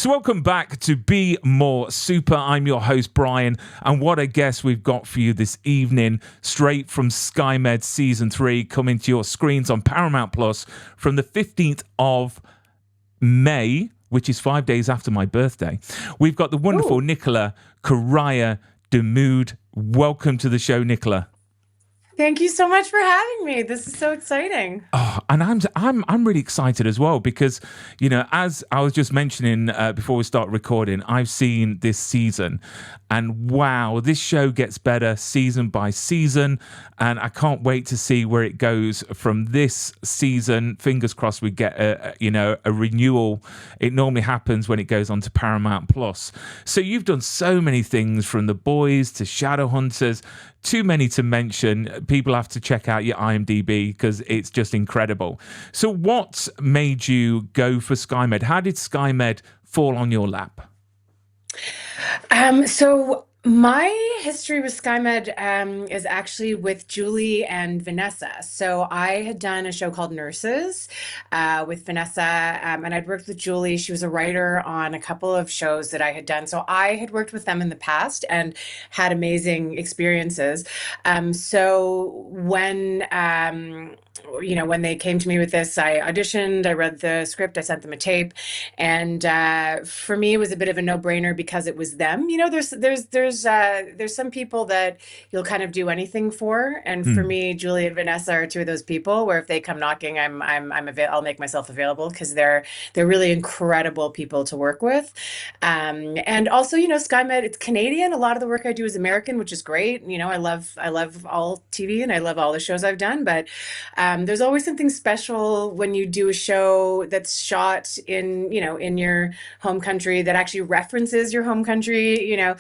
So welcome back to Be More Super. I'm your host, Brian, and what a guest we've got for you this evening, straight from SkyMed Season 3, coming to your screens on Paramount Plus from the 15th of May, which is 5 days after my birthday. We've got the wonderful Nicola Correia-Damude. Welcome to the show, Nicola. Thank you so much for having me. This is so exciting. Oh, and I'm really excited as well because, you know, as I was just mentioning before we start recording, I've seen this season, and wow, this show gets better season by season, and I can't wait to see where it goes from this season. Fingers crossed we get a renewal. It normally happens when it goes on to Paramount Plus. So you've done so many things, from The Boys to Shadowhunters. Too many to mention. People have to check out your IMDb because it's just incredible. So what made you go for SkyMed? How did SkyMed fall on your lap? So my history with SkyMed is actually with Julie and Vanessa. So I had done a show called Nurses with Vanessa, and I'd worked with Julie. She was a writer on a couple of shows that I had done. So I had worked with them in the past and had amazing experiences. So when they came to me with this, I auditioned, I read the script, I sent them a tape, and for me, it was a bit of a no-brainer because it was them. You know, there's some people that you'll kind of do anything for, and for me, Julie and Vanessa are two of those people where if they come knocking, I'll make myself available because they're really incredible people to work with, and also, you know, SkyMed, it's Canadian. A lot of the work I do is American, which is great. You know, I love all TV and I love all the shows I've done, but there's always something special when you do a show that's shot in your home country that actually references your home country, you know.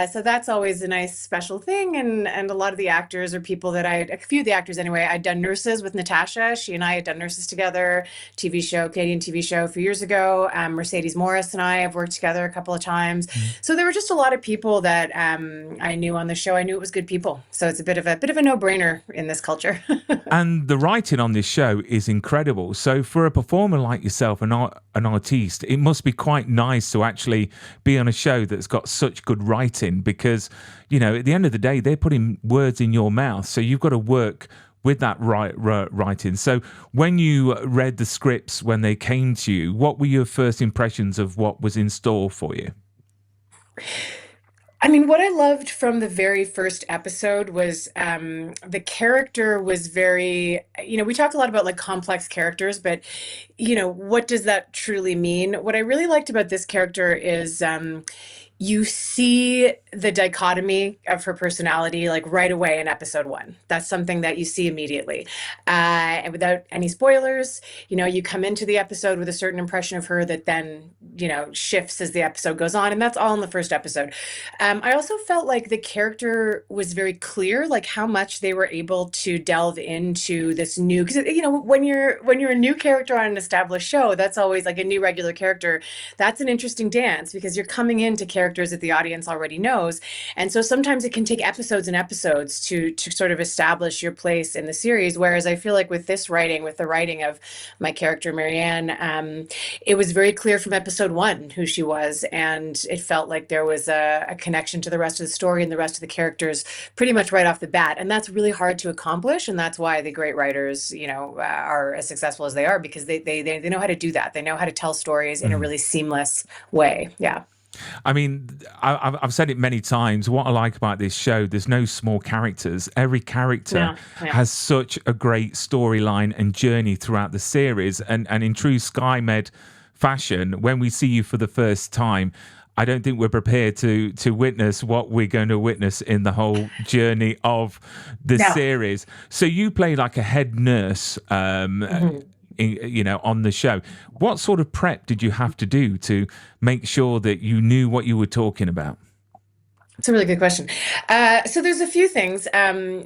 So that's always a nice special thing. And a lot of the actors are people that a few of the actors anyway, I'd done Nurses with Natasha. She and I had done Nurses together, Canadian TV show a few years ago. Mercedes Morris and I have worked together a couple of times. So there were just a lot of people that I knew on the show. I knew it was good people. So it's a bit of a no-brainer in this culture. And the writing on this show is incredible. So for a performer like yourself, an artiste, it must be quite nice to actually be on a show that's got such good writing because, you know, at the end of the day, they're putting words in your mouth. So you've got to work with that writing. So when you read the scripts, when they came to you, what were your first impressions of what was in store for you? I mean, what I loved from the very first episode was the character was very, you know, we talk a lot about like complex characters, but, you know, what does that truly mean? What I really liked about this character is you see the dichotomy of her personality like right away in episode 1. That's something that you see immediately. And without any spoilers, you know, you come into the episode with a certain impression of her that then, you know, shifts as the episode goes on. And that's all in the first episode. I also felt like the character was very clear, like how much they were able to delve into this new, because, you know, when you're a new character on an established show, that's always like a new regular character. That's an interesting dance because you're coming into characters that the audience already knows. And so sometimes it can take episodes and episodes to sort of establish your place in the series. Whereas I feel like with this writing, with the writing of my character, Marianne, it was very clear from episode 1 who she was. And it felt like there was a connection to the rest of the story and the rest of the characters pretty much right off the bat. And that's really hard to accomplish. And that's why the great writers, you know, are as successful as they are because they know how to do that. They know how to tell stories in a really seamless way. Yeah. I mean, I've said it many times. What I like about this show, there's no small characters. Every character has such a great storyline and journey throughout the series. And in true SkyMed fashion, when we see you for the first time, I don't think we're prepared to witness what we're going to witness in the whole journey of the series. So you play like a head nurse, you know, on the show. What sort of prep did you have to do to make sure that you knew what you were talking about? It's a really good question. So there's a few things.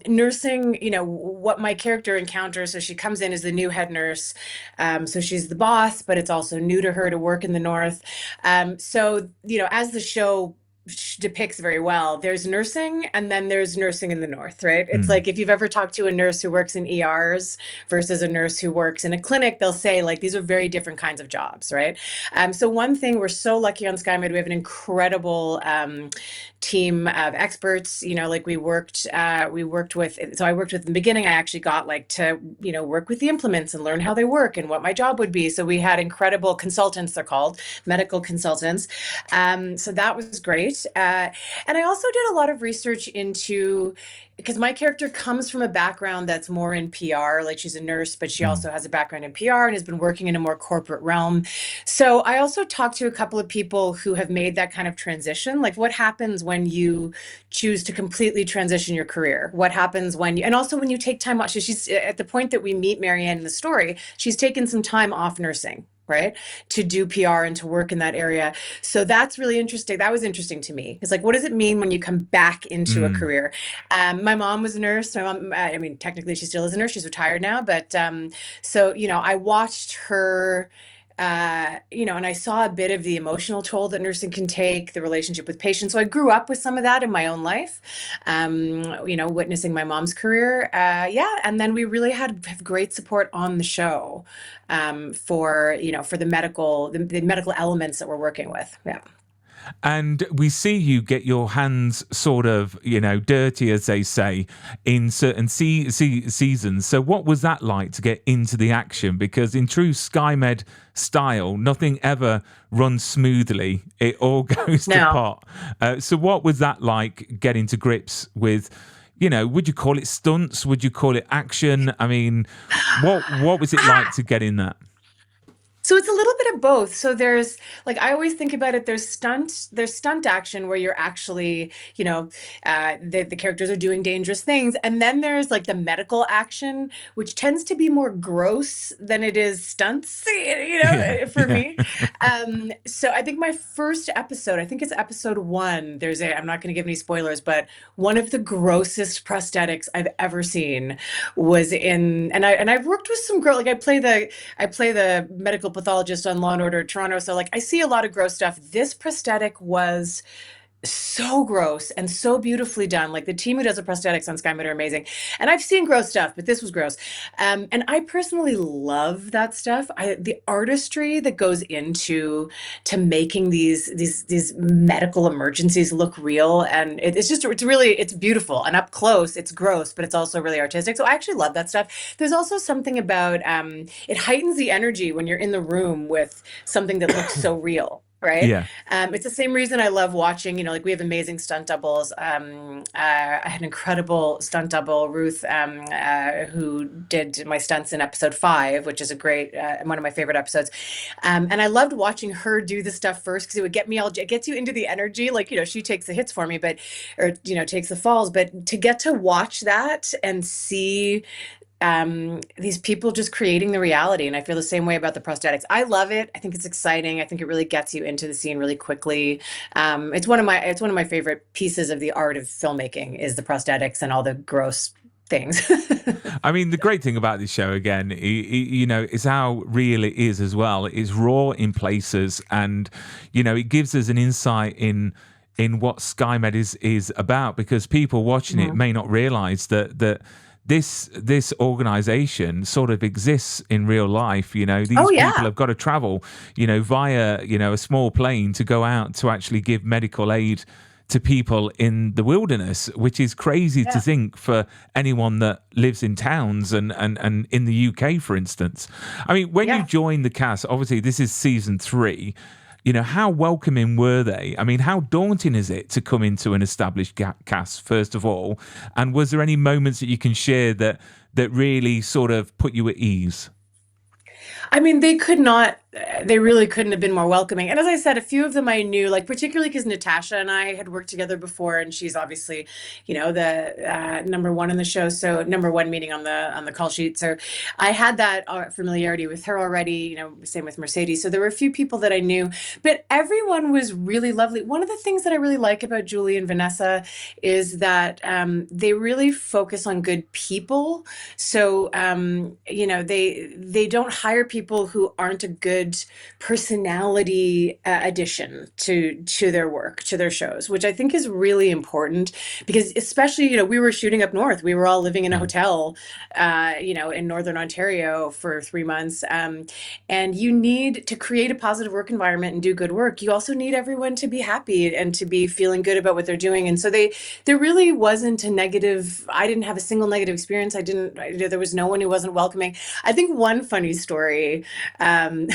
Nursing, you know, what my character encounters. So she comes in as the new head nurse. So she's the boss, but it's also new to her to work in the North. So, you know, as the show depicts very well. There's nursing, and then there's nursing in the north, right? It's Mm, like if you've ever talked to a nurse who works in ERs versus a nurse who works in a clinic, they'll say like these are very different kinds of jobs, right? So one thing we're so lucky on SkyMed, we have an incredible team of experts. Like we worked with. So I worked with in the beginning. I actually got like to work with the implements and learn how they work and what my job would be. So we had incredible consultants. They're called medical consultants. So that was great. And I also did a lot of research into, because my character comes from a background that's more in PR, like she's a nurse, but she mm, also has a background in PR and has been working in a more corporate realm. So I also talked to a couple of people who have made that kind of transition. Like what happens when you choose to completely transition your career? What happens when you, and also when you take time off? So she's at the point that we meet Marianne in the story, she's taken some time off nursing, right, to do PR and to work in that area. So that's really interesting. That was interesting to me. It's like, what does it mean when you come back into a mm. career? My mom was a nurse. My mom, I mean, technically she still is a nurse. She's retired now, but so I watched her. And I saw a bit of the emotional toll that nursing can take, the relationship with patients. So I grew up with some of that in my own life, witnessing my mom's career. Yeah. And then we really have great support on the show for the medical elements that we're working with. Yeah. And we see you get your hands sort of, dirty, as they say, in certain seasons. So, what was that like to get into the action? Because in true SkyMed style, nothing ever runs smoothly. It all goes to No. pot. So, what was that like getting to grips with? Would you call it stunts? Would you call it action? I mean, what was it like to get in that? So it's a little bit of both. So there's like I always think about it. There's stunt action where you're actually, the characters are doing dangerous things, and then there's like the medical action, which tends to be more gross than it is stunts. Yeah, For yeah. me. So I think my first episode, I think it's episode one. I'm not going to give any spoilers, but one of the grossest prosthetics I've ever seen was in, and I've worked with some girl like I play the medical pathologist on Law and Order Toronto. So like I see a lot of gross stuff. This prosthetic was so gross and so beautifully done. Like the team who does the prosthetics on SkyMed are amazing. And I've seen gross stuff, but this was gross. And I personally love that stuff. The artistry that goes into to making these medical emergencies look real, and it's beautiful and up close. It's gross, but it's also really artistic. So I actually love that stuff. There's also something about it heightens the energy when you're in the room with something that looks so real. Right. Yeah. It's the same reason I love watching, like we have amazing stunt doubles. I had an incredible stunt double, Ruth, who did my stunts in episode 5, which is a great, one of my favorite episodes. And I loved watching her do the stuff first because it gets you into the energy. Like, she takes the hits for me, takes the falls. But to get to watch that and see these people just creating the reality. And I feel the same way about the prosthetics. I love it. I think it's exciting. I think it really gets you into the scene really quickly. It's one of my favorite pieces of the art of filmmaking is the prosthetics and all the gross things. I mean, the great thing about this show, again, is how real it is as well. It's raw in places, and it gives us an insight in what SkyMed is about, because people watching it Mhm. may not realize that this organization sort of exists in real life. Oh These people yeah. have got to travel, via, a small plane to go out to actually give medical aid to people in the wilderness, which is crazy to Yeah. think for anyone that lives in towns and in the UK, for instance. I mean, when you Yeah. join the cast, obviously this is season 3. How welcoming were they? I mean, how daunting is it to come into an established cast, first of all? And was there any moments that you can share that really sort of put you at ease? I mean, they really couldn't have been more welcoming. And as I said, a few of them I knew, like particularly because Natasha and I had worked together before, and she's obviously, the number one in the show. So number one meeting on the call sheet. So I had that familiarity with her already. Same with Mercedes. So there were a few people that I knew, but everyone was really lovely. One of the things that I really like about Julie and Vanessa is that they really focus on good people. So they don't hire people who aren't a good good personality addition to their work, to their shows, which I think is really important because especially, we were shooting up north. We were all living in a Yeah. hotel, in Northern Ontario for 3 months. And you need to create a positive work environment and do good work. You also need everyone to be happy and to be feeling good about what they're doing. And so there really wasn't a negative, I didn't have a single negative experience. There was no one who wasn't welcoming. I think one funny story, um,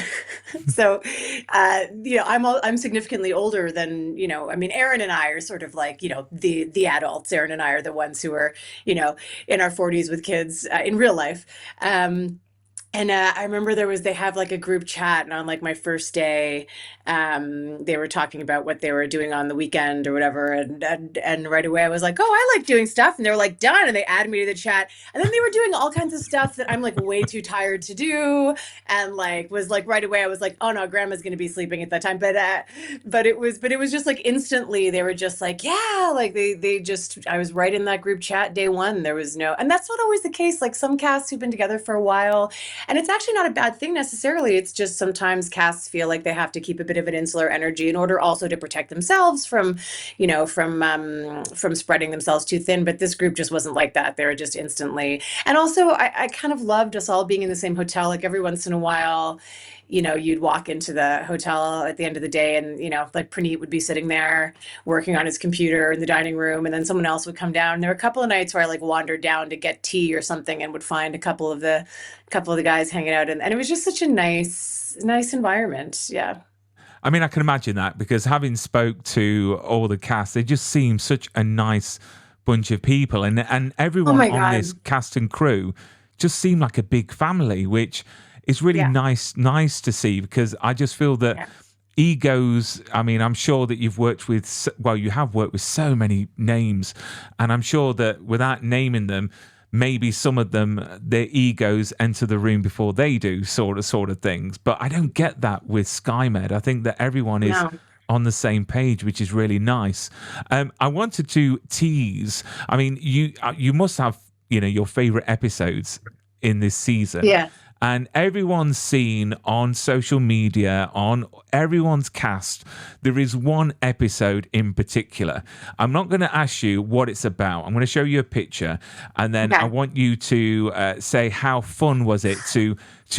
so, I'm significantly older than, I mean, Aaron and I are sort of like, the adults. Aaron and I are the ones who are, in our 40s with kids in real life. And I remember they have like a group chat, and on like my first day, they were talking about what they were doing on the weekend or whatever, and right away I was like, oh, I like doing stuff, and they were like, done, and they added me to the chat, and then they were doing all kinds of stuff that I'm like way too tired to do, and like was like right away I was like, oh no, Grandma's gonna be sleeping at that time, but it was just like instantly they were just like, yeah, like they just I was right in that group chat day one. There was no, and that's not always the case. Like some casts who've been together for a while. And it's actually not a bad thing necessarily. It's just sometimes casts feel like they have to keep a bit of an insular energy in order also to protect themselves from spreading themselves too thin. But this group just wasn't like that. They were just instantly. And also, I kind of loved us all being in the same hotel. Like every once in a while, you'd walk into the hotel at the end of the day, and like Praneet would be sitting there working on his computer in the dining room, and then someone else would come down. There were a couple of nights where I like wandered down to get tea or something and would find a couple of the guys hanging out, and it was just such a nice environment. Yeah. I mean, I can imagine that because having spoke to all the cast, they just seem such a nice bunch of people, and Oh everyone my on this God. cast and crew just seemed like a big family, which is really Yeah. nice to see because I just feel that Yeah. egos. I mean, I'm sure that you have worked with so many names, and I'm sure that without naming them, maybe some of them their egos enter the room before they do, sort of things. But I don't get that with SkyMed. I think that everyone is No. on the same page, which is really nice. I wanted to tease. I mean, you must have your favorite episodes in this season. Yeah. And everyone's seen on social media, on everyone's cast, there is one episode in particular. I'm not going to ask you what it's about. I'm going to show you a picture, and then I Okay. want you to say how fun was it to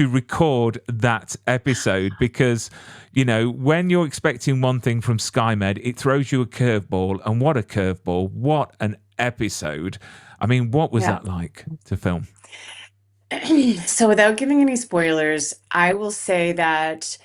record that episode, because when you're expecting one thing from SkyMed, it throws you a curveball, and what a curveball! What an episode! I mean, what was Yeah. that like to film? So without giving any spoilers, I will say that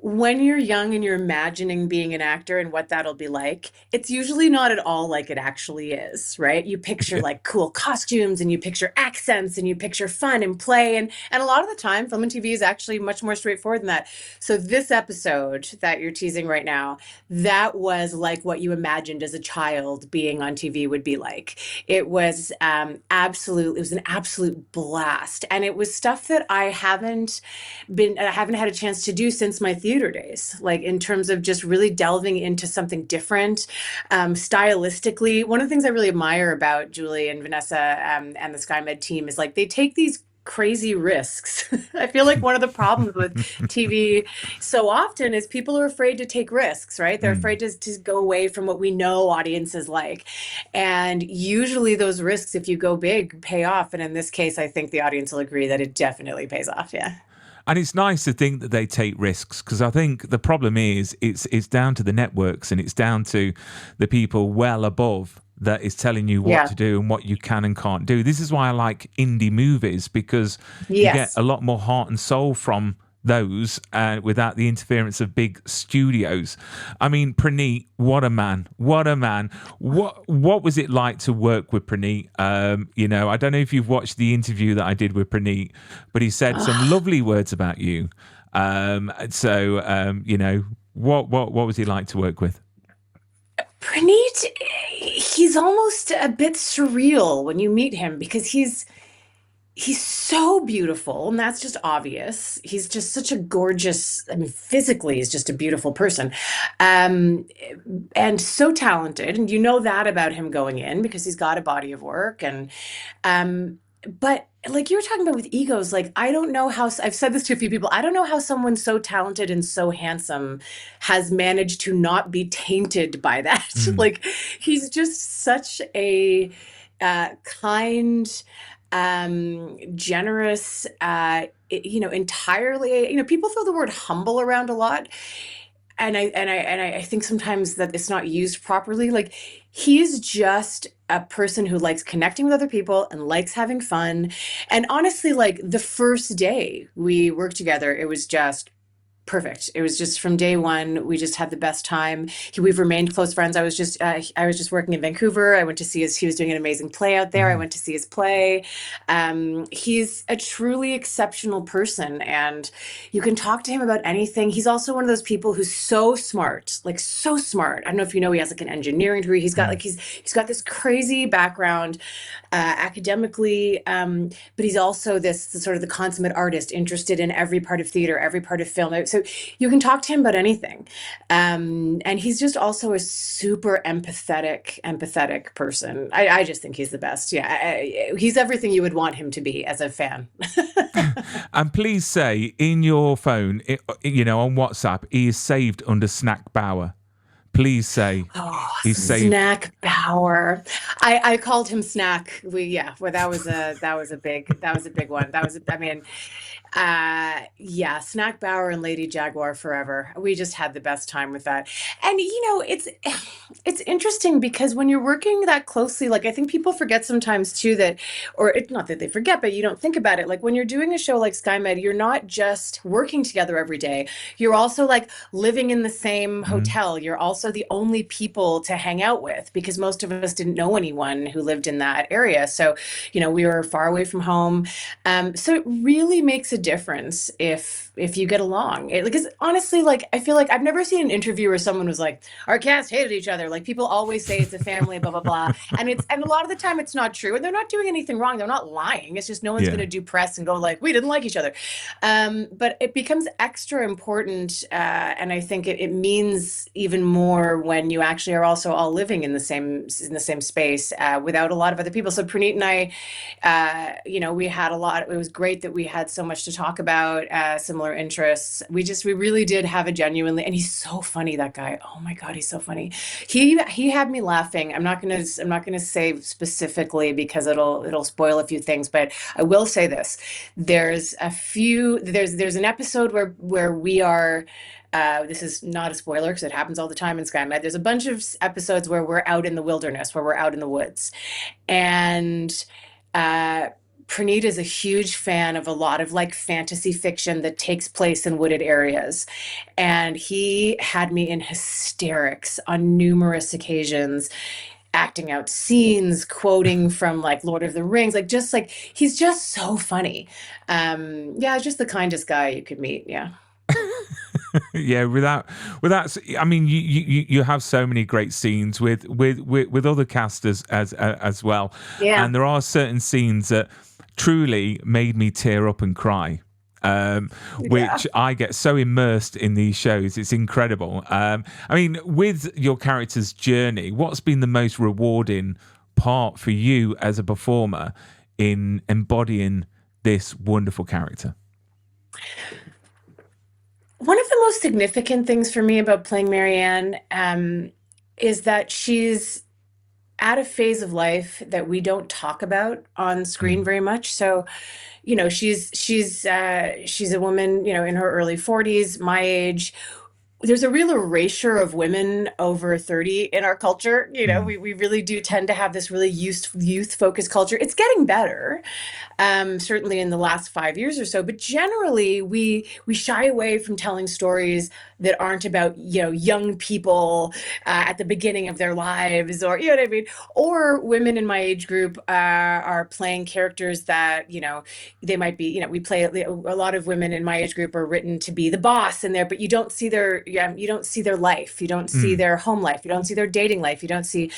when you're young and you're imagining being an actor and what that'll be like, it's usually not at all like it actually is, right? You picture like cool costumes and you picture accents and you picture fun and play. And a lot of the time, film and TV is actually much more straightforward than that. So this episode that you're teasing right now, that was like what you imagined as a child being on TV would be like. It was an absolute blast. And it was stuff that I haven't had a chance to do since my theater days, like in terms of just really delving into something different. Stylistically, one of the things I really admire about Julie and Vanessa, and the SkyMed team is like they take these crazy risks. I feel like one of the problems with TV so often is people are afraid to take risks, right? They're Mm. afraid to go away from what we know audiences like. And usually those risks, if you go big, pay off. And in this case, I think the audience will agree that it definitely pays off. Yeah. And it's nice to think that they take risks, because I think the problem is it's down to the networks, and it's down to the people well above that is telling you what Yeah. to do and what you can and can't do. This is why I like indie movies, because you get Yes. a lot more heart and soul from those without the interference of big studios. I mean, Praneet, what a man! What a man! What was it like to work with Praneet? I don't know if you've watched the interview that I did with Praneet, but he said some lovely words about you. What was he like to work with? Praneet, he's almost a bit surreal when you meet him because he's so beautiful, and that's just obvious. He's just such a gorgeous, I mean, physically, he's just a beautiful person. Um, and so talented, and you know that about him going in because he's got a body of work, and um but like you were talking about with egos, like I don't know how, I've said this to a few people, I don't know how someone so talented and so handsome has managed to not be tainted by that. Mm, Like he's just such a kind, generous, entirely, people throw the word humble around a lot, and I think sometimes that it's not used properly. Like he's just a person who likes connecting with other people and likes having fun. And honestly, like the first day we worked together, it was just perfect. It was just from day one. We just had the best time. We've remained close friends. I was just working in Vancouver. I went to see his. He was doing an amazing play out there. I mm. went to see his play. He's a truly exceptional person, and you can talk to him about anything. He's also one of those people who's so smart, like so smart. I don't know if you know, he has like an engineering degree. He's got Mm. like he's got this crazy background academically, but he's also this sort of the consummate artist, interested in every part of theater, every part of film. So you can talk to him about anything, and he's just also a super empathetic person. I just think he's the best. Yeah, he's everything you would want him to be as a fan. And please say in your phone, on WhatsApp, he is saved under Snack Bauer. Please say Oh, he's saved. Snack Bauer. I called him Snack. Well, that was a big one. I mean, yeah, Snack Bauer and Lady Jaguar forever. We just had the best time with that. And it's interesting because when you're working that closely, like I think people forget sometimes too that, or it's not that they forget, but you don't think about it. Like when you're doing a show like SkyMed, you're not just working together every day. You're also like living in the same Mm. hotel. You're also the only people to hang out with because most of us didn't know anyone who lived in that area. So, we were far away from home. So it really makes a difference if you get along. Because honestly, like I feel like I've never seen an interview where someone was like, "Our cast hated each other." Like people always say it's a family, blah blah blah, and a lot of the time it's not true, and they're not doing anything wrong. They're not lying. It's just no one's going Yeah. to do press and go like, "We didn't like each other." But it becomes extra important, and I think it means even more when you actually are also all living in the same space without a lot of other people. So Praneet and I, we had a lot. It was great that we had so much to talk about, similar interests. We really did have a genuinely, and he's so funny, that guy. Oh my God, he's so funny. He had me laughing. I'm not gonna say specifically because it'll spoil a few things, but I will say this. There's an episode where we are, this is not a spoiler because it happens all the time in SkyMed. There's a bunch of episodes where we're out in the wilderness, where we're out in the woods. And uh, Praneet is a huge fan of a lot of like fantasy fiction that takes place in wooded areas. And he had me in hysterics on numerous occasions, acting out scenes, quoting from like Lord of the Rings, like just like he's just so funny. Yeah, just the kindest guy you could meet. Yeah. Yeah, without I mean you have so many great scenes with other casters as well, Yeah. and there are certain scenes that truly made me tear up and cry, Yeah. which I get so immersed in these shows. It's incredible. I mean, with your character's journey, what's been the most rewarding part for you as a performer in embodying this wonderful character? One of the most significant things for me about playing Marianne, is that she's at a phase of life that we don't talk about on screen Mm, very much. So, she's a woman, in her early 40s, my age. There's a real erasure of women over 30 in our culture. mm, We really do tend to have this really youth focused culture. It's getting better, certainly in the last 5 years or so. But generally, we shy away from telling stories that aren't about young people at the beginning of their lives, or you know what I mean, or women in my age group are playing characters that they might be. We play a lot of women in my age group are written to be the boss in there, but you don't see their you don't see their life, you don't see mm, their home life, you don't see their dating life, you don't see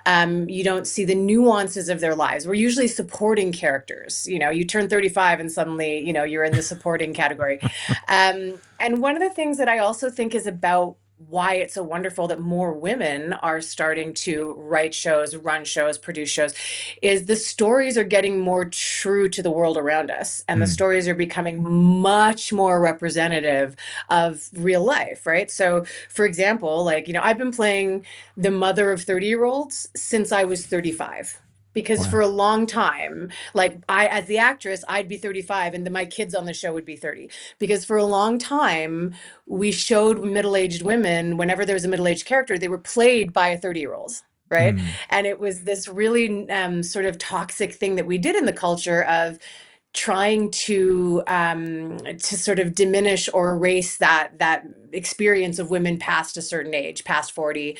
the nuances of their lives. We're usually supporting characters. You turn 35 and suddenly, you're in the supporting category. And one of the things that I also think is about why it's so wonderful that more women are starting to write shows, run shows, produce shows, is the stories are getting more true to the world around us. And the Mm. stories are becoming much more representative of real life, right? So, for example, like, I've been playing the mother of 30-year-olds since I was 35. Because for Wow. a long time, like as the actress, I'd be 35 and then my kids on the show would be 30. Because for a long time, we showed middle-aged women, whenever there was a middle-aged character, they were played by a 30-year-old, right? Mm. And it was this really sort of toxic thing that we did in the culture of trying to sort of diminish or erase that experience of women past a certain age, past 40.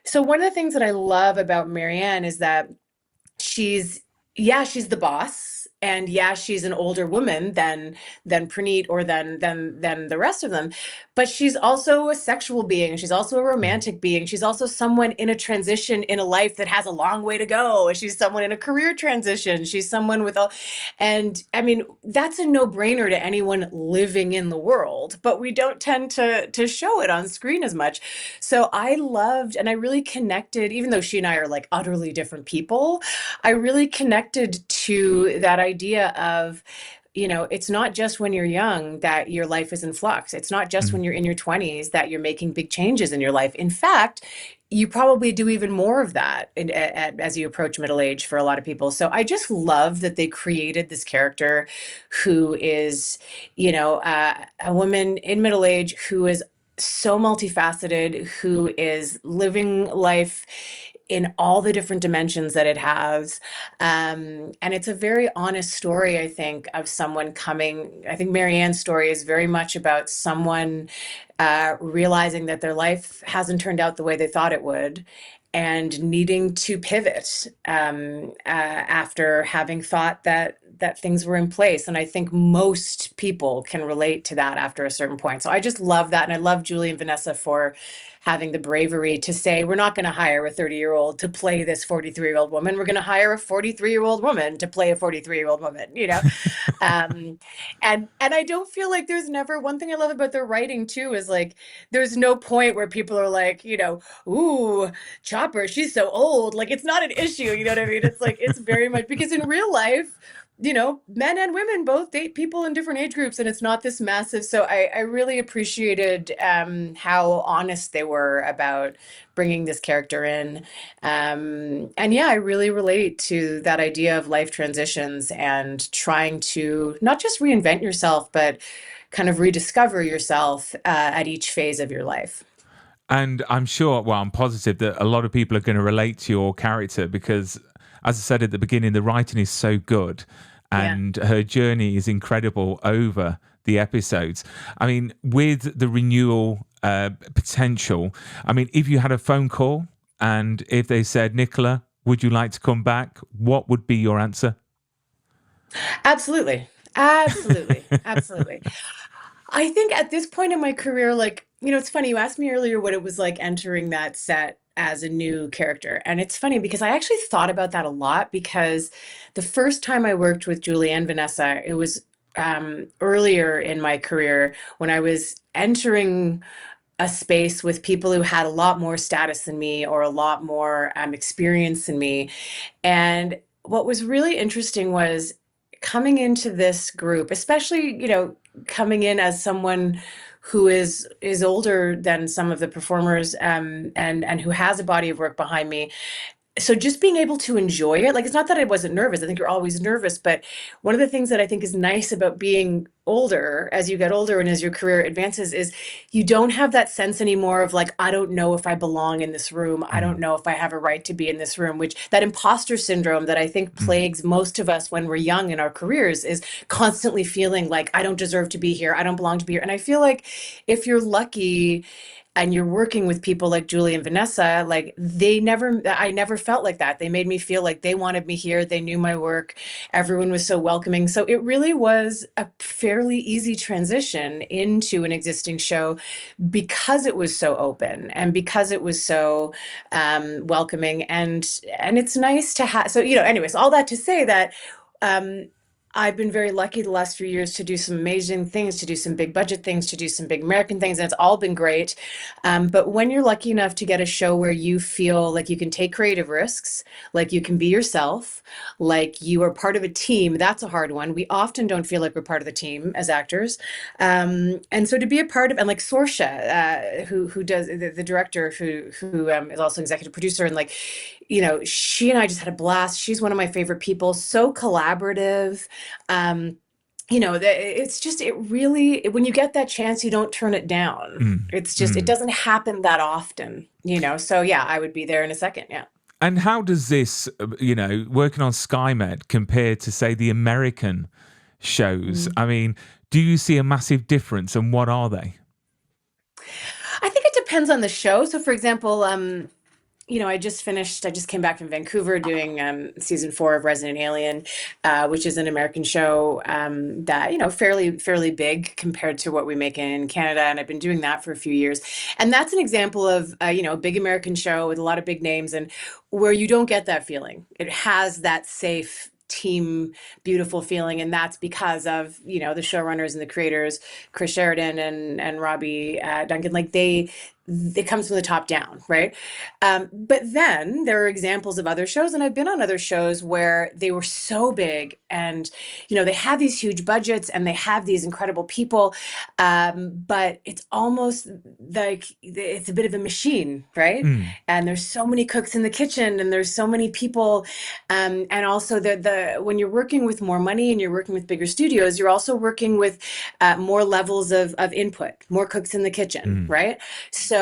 So one of the things that I love about Marianne is that she's yeah, she's the boss, and yeah, she's an older woman than Praneet or than the rest of them, but she's also a sexual being, she's also a Mm. romantic being, she's also someone in a transition in a life that has a long way to go, she's someone in a career transition, she's someone with a and I mean, that's a no-brainer to anyone living in the world, but we don't tend to show it on screen as much. So I loved and I really connected, even though she and I are like utterly different people, I really connected to that idea of, it's not just when you're young that your life is in flux. It's not just when Mm. you're in your 20s that you're making big changes in your life. In fact, you probably do even more of that as you approach middle age for a lot of people. So I just love that they created this character who is, a woman in middle age who is so multifaceted, who is living life in all the different dimensions that it has. And it's a very honest story, I think, of someone coming. I think Marianne's story is very much about someone realizing that their life hasn't turned out the way they thought it would and needing to pivot after having thought that things were in place. And I think most people can relate to that after a certain point. So I just love that. And I love Julie and Vanessa for having the bravery to say, we're not going to hire a 30-year-old to play this 43-year-old woman. We're going to hire a 43-year-old woman to play a 43-year-old woman. Um, and I don't feel like there's never one thing I love about their writing too is like there's no point where people are like, ooh, Chopper, she's so old. Like it's not an issue, you know what I mean? It's like it's very much because in real life, men and women both date people in different age groups, and it's not this massive. So I really appreciated how honest they were about bringing this character in. And yeah, I really relate to that idea of life transitions and trying to not just reinvent yourself, but kind of rediscover yourself at each phase of your life. And I'm sure, well, I'm positive that a lot of people are going to relate to your character because, as I said at the beginning, the writing is so good Yeah. and her journey is incredible over the episodes. I mean, with the renewal potential, I mean, if you had a phone call and if they said, Nicola, would you like to come back? What would be your answer? Absolutely. Absolutely. Absolutely. I think at this point in my career, like, it's funny, you asked me earlier what it was like entering that set as a new character. And it's funny because I actually thought about that a lot because the first time I worked with Julie and Vanessa, it was earlier in my career when I was entering a space with people who had a lot more status than me or a lot more experience than me. And what was really interesting was coming into this group, especially, coming in as someone who is older than some of the performers and who has a body of work behind me, so just being able to enjoy it, like it's not that I wasn't nervous. I think you're always nervous, but one of the things that I think is nice about being older, as you get older and as your career advances, is you don't have that sense anymore of like, I don't know if I belong in this room. I don't Mm, know if I have a right to be in this room, which that imposter syndrome that I think mm, plagues most of us when we're young in our careers is constantly feeling like I don't deserve to be here. I don't belong to be here. And I feel like if you're lucky, and you're working with people like Julie and Vanessa, like I never felt like that. They made me feel like they wanted me here. They knew my work. Everyone was so welcoming. So it really was a fairly easy transition into an existing show because it was so open and because it was so welcoming. And it's nice to have, so, anyways, all that to say that, um, I've been very lucky the last few years to do some amazing things, to do some big budget things, to do some big American things, and it's all been great. But when you're lucky enough to get a show where you feel like you can take creative risks, like you can be yourself, like you are part of a team, that's a hard one. We often don't feel like we're part of the team as actors. And so to be a part of, and like Sorsha, who does the director, who is also executive producer, and like, she and I just had a blast. She's one of my favorite people, so collaborative. um it's just, it really, when you get that chance, you don't turn it down. Mm, It's just, it mm. doesn't happen that often, so yeah, I would be there in a second. Yeah. And how does this, working on SkyMed compare to, say, the American shows? Mm. I mean, do you see a massive difference, and what are they? I think it depends on the show. So for example, I just came back from Vancouver doing season 4 of Resident Alien, which is an American show that, fairly big compared to what we make in Canada. And I've been doing that for a few years. And that's an example of, a big American show with a lot of big names, and where you don't get that feeling. It has that safe team, beautiful feeling. And that's because of, the showrunners and the creators, Chris Sheridan and Robbie Duncan. Like it comes from the top down, right? But then there are examples of other shows, and I've been on other shows where they were so big, and they have these huge budgets and they have these incredible people, but it's almost like it's a bit of a machine, right? Mm, And there's so many cooks in the kitchen, and there's so many people, and also the when you're working with more money and you're working with bigger studios, you're also working with more levels of input, more cooks in the kitchen, mm. right? So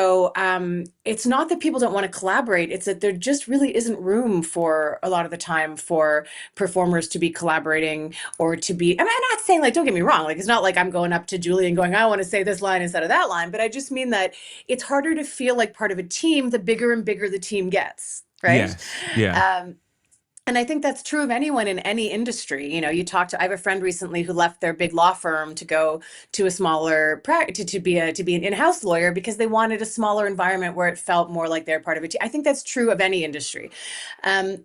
it's not that people don't want to collaborate. It's that there just really isn't room for a lot of the time for performers to be collaborating, or to be, I mean, I'm not saying, like, don't get me wrong. Like, it's not like I'm going up to Julie and going, I want to say this line instead of that line. But I just mean that it's harder to feel like part of a team the bigger and bigger the team gets. Right. Yes. Yeah. Um, and I think that's true of anyone in any industry. I have a friend recently who left their big law firm to go to a smaller to be an in-house lawyer, because they wanted a smaller environment where it felt more like they're part of it. I think that's true of any industry.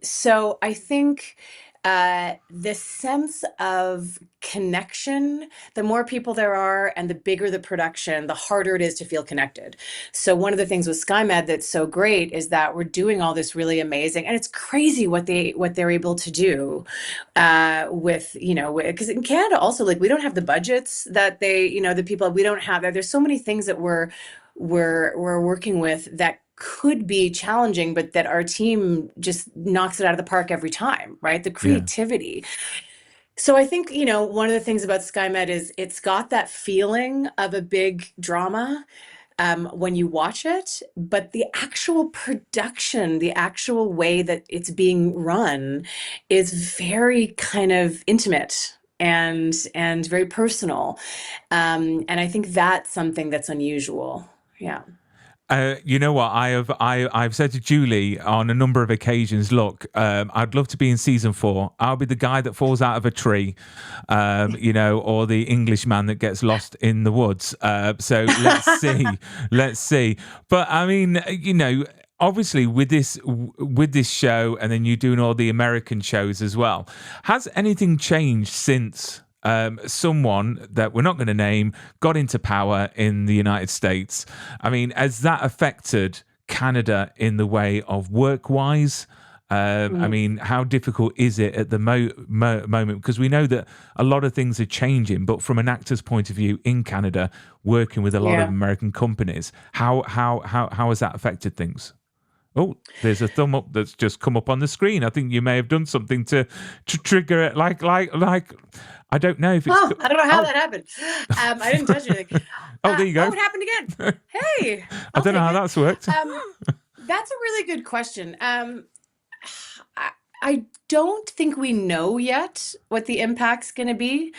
So I think the sense of connection, the more people there are and the bigger the production, the harder it is to feel connected. So one of the things with SkyMed that's so great is that we're doing all this really amazing, and it's crazy what they're able to do with, because in Canada also, like, we don't have the budgets that the people, we don't have. There's so many things that we're working with that could be challenging, but that our team just knocks it out of the park every time, right? The Yeah. creativity. So I think, one of the things about SkyMed is it's got that feeling of a big drama when you watch it, but the actual production, the actual way that it's being run is very kind of intimate and very personal. And I think that's something that's unusual. Yeah. You know what? I've said to Julie on a number of occasions, look, I'd love to be in season 4. I'll be the guy that falls out of a tree, or the Englishman that gets lost in the woods. So let's see, let's see. But I mean, obviously with this show, and then you doing all the American shows as well, has anything changed since someone that we're not going to name got into power in the United States? I mean, has that affected Canada in the way of work-wise? I mean, how difficult is it at the moment? Because we know that a lot of things are changing, but from an actor's point of view in Canada, working with a lot of Yeah. American companies, how has that affected things? Oh, there's a thumb up that's just come up on the screen. I think you may have done something to trigger it. Like, I don't know if it's. Oh, I don't know how that happened. I didn't touch anything. Oh, there you go. Oh, it happened again. Hey, I I'll don't know take how it. that's worked. That's a really good question. I don't think we know yet what the impact's going to be.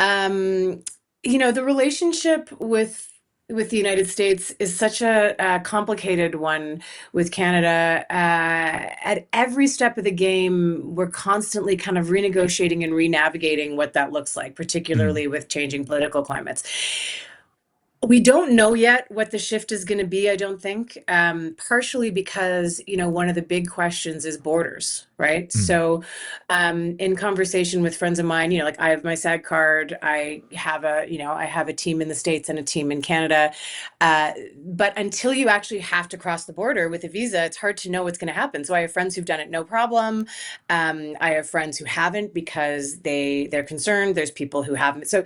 Um, the relationship with the United States is such a complicated one with Canada. At every step of the game, we're constantly kind of renegotiating and renavigating what that looks like, Mm, particularly with changing political climates. We don't know yet what the shift is going to be, I don't think. Partially because, one of the big questions is borders, right? Mm, So, in conversation with friends of mine, like I have my SAG card, I have a team in the States and a team in Canada. But until you actually have to cross the border with a visa, it's hard to know what's going to happen. So I have friends who've done it no problem. I have friends who haven't because they're concerned. There's people who haven't. So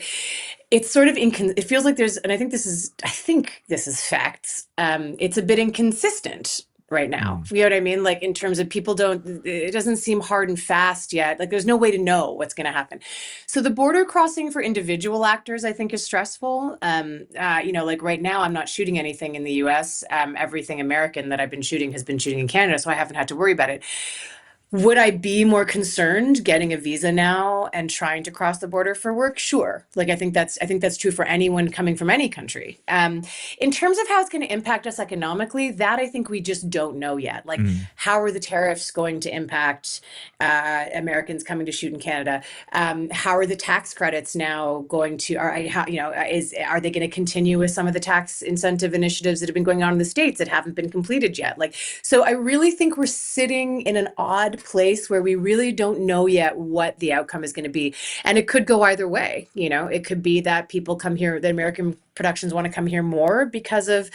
it's sort of it feels like there's, and I think this is facts. It's a bit inconsistent right now. mm, You know what I mean? Like in terms of it doesn't seem hard and fast yet. Like there's no way to know what's going to happen. So the border crossing for individual actors, I think, is stressful. Like right now, I'm not shooting anything in the US. Everything American that I've been shooting has been shooting in Canada, so I haven't had to worry about it. Would I be more concerned getting a visa now and trying to cross the border for work? Sure. Like I think that's true for anyone coming from any country. In terms of how it's going to impact us economically, that I think we just don't know yet. Like, mm. how are the tariffs going to impact Americans coming to shoot in Canada? How are the tax credits now going to? Are they going to continue with some of the tax incentive initiatives that have been going on in the States that haven't been completed yet? Like, so I really think we're sitting in an odd place where we really don't know yet what the outcome is going to be. And it could go either way. It could be that people come here, that American productions want to come here more because of,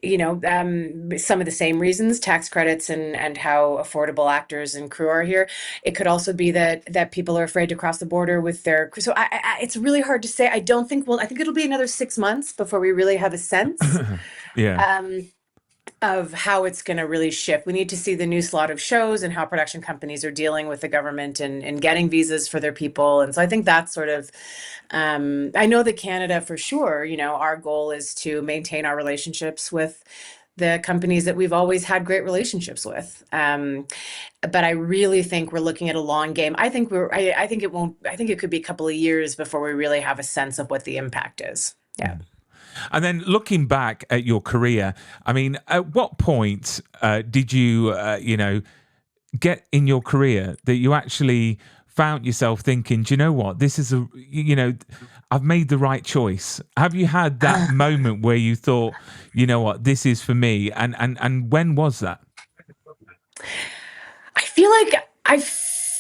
some of the same reasons, tax credits and how affordable actors and crew are here. It could also be that people are afraid to cross the border with their crew. So it's really hard to say. I think it'll be another 6 months before we really have a sense. Yeah. Um, of how it's going to really shift. We need to see the new slot of shows and how production companies are dealing with the government and getting visas for their people. And so I think that's sort of, I know that Canada for sure, our goal is to maintain our relationships with the companies that we've always had great relationships with. But I really think we're looking at a long game. I think I think it could be a couple of years before we really have a sense of what the impact is. Yeah. And then looking back at your career, I mean, at what point did you, get in your career that you actually found yourself thinking, do you know what, this is I've made the right choice? Have you had that moment where you thought, you know what, this is for me? And when was that? I feel like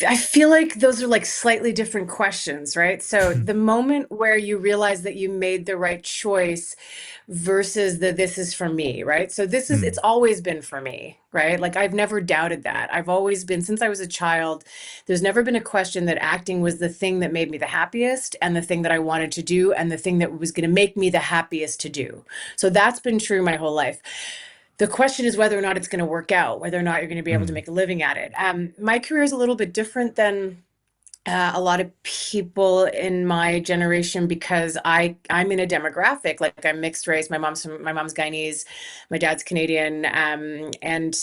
I feel like those are like slightly different questions, right? So the moment where you realize that you made the right choice versus the this is for me, right? So it's Mm, always been for me, right? Like I've never doubted that. I've always been, since I was a child, there's never been a question that acting was the thing that made me the happiest and the thing that I wanted to do and the thing that was going to make me the happiest to do. So that's been true my whole life. The question is whether or not it's going to work out, whether or not you're going to be able to mm, make a living at it. My career is a little bit different than a lot of people in my generation because I'm in a demographic, like I'm mixed race. My mom's Guyanese, my dad's Canadian, and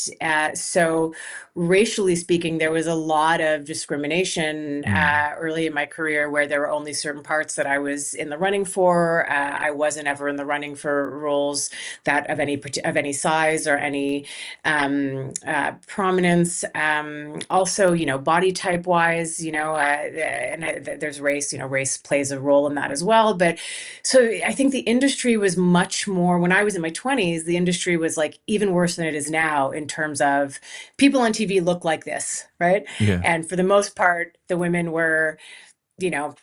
so racially speaking, there was a lot of discrimination mm, early in my career where there were only certain parts that I was in the running for. I wasn't ever in the running for roles that of any size or any prominence. Also, body type wise, there's race. Race plays a role in that as well. But so I think the industry was much more, when I was in my 20s, the industry was like even worse than it is now in terms of people on TV look like this, right? yeah. And for the most part, the women were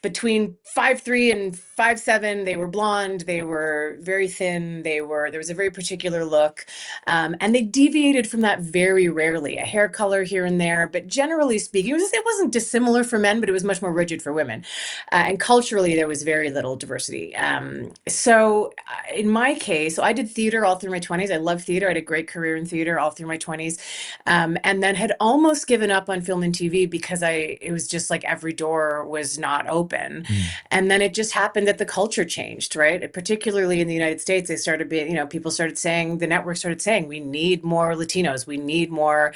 between 5'3" and 5'7". They were blonde, they were very thin, there was a very particular look. And they deviated from that very rarely, a hair color here and there, but generally speaking, it wasn't dissimilar for men, but it was much more rigid for women. And culturally, there was very little diversity. In my case, so I did theater all through my 20s. I loved theater. I had a great career in theater all through my 20s. And then had almost given up on film and TV because it was just like every door was not open. Mm, And then it just happened that the culture changed, right? Particularly in the United States, they started being, people started saying, the network started saying, we need more Latinos, we need more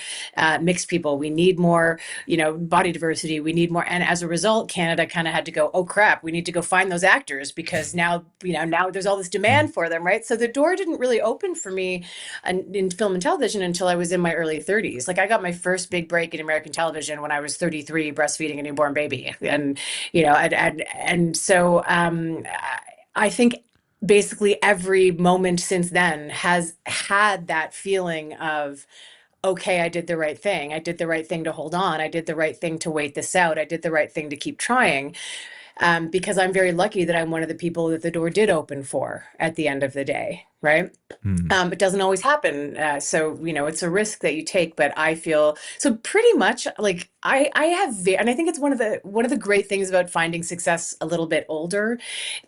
mixed people, we need more, body diversity, we need more. And as a result, Canada kind of had to go, oh crap, we need to go find those actors because now there's all this mm, demand for them, right? So the door didn't really open for me in film and television until I was in my early 30s. Like I got my first big break in American television when I was 33, breastfeeding a newborn baby. And so I think basically every moment since then has had that feeling of, okay, I did the right thing. I did the right thing to hold on. I did the right thing to wait this out. I did the right thing to keep trying. Because I'm very lucky that I'm one of the people that the door did open for at the end of the day, right? Mm. It doesn't always happen. So, it's a risk that you take, but I feel so pretty much like I have, and I think it's one of the great things about finding success a little bit older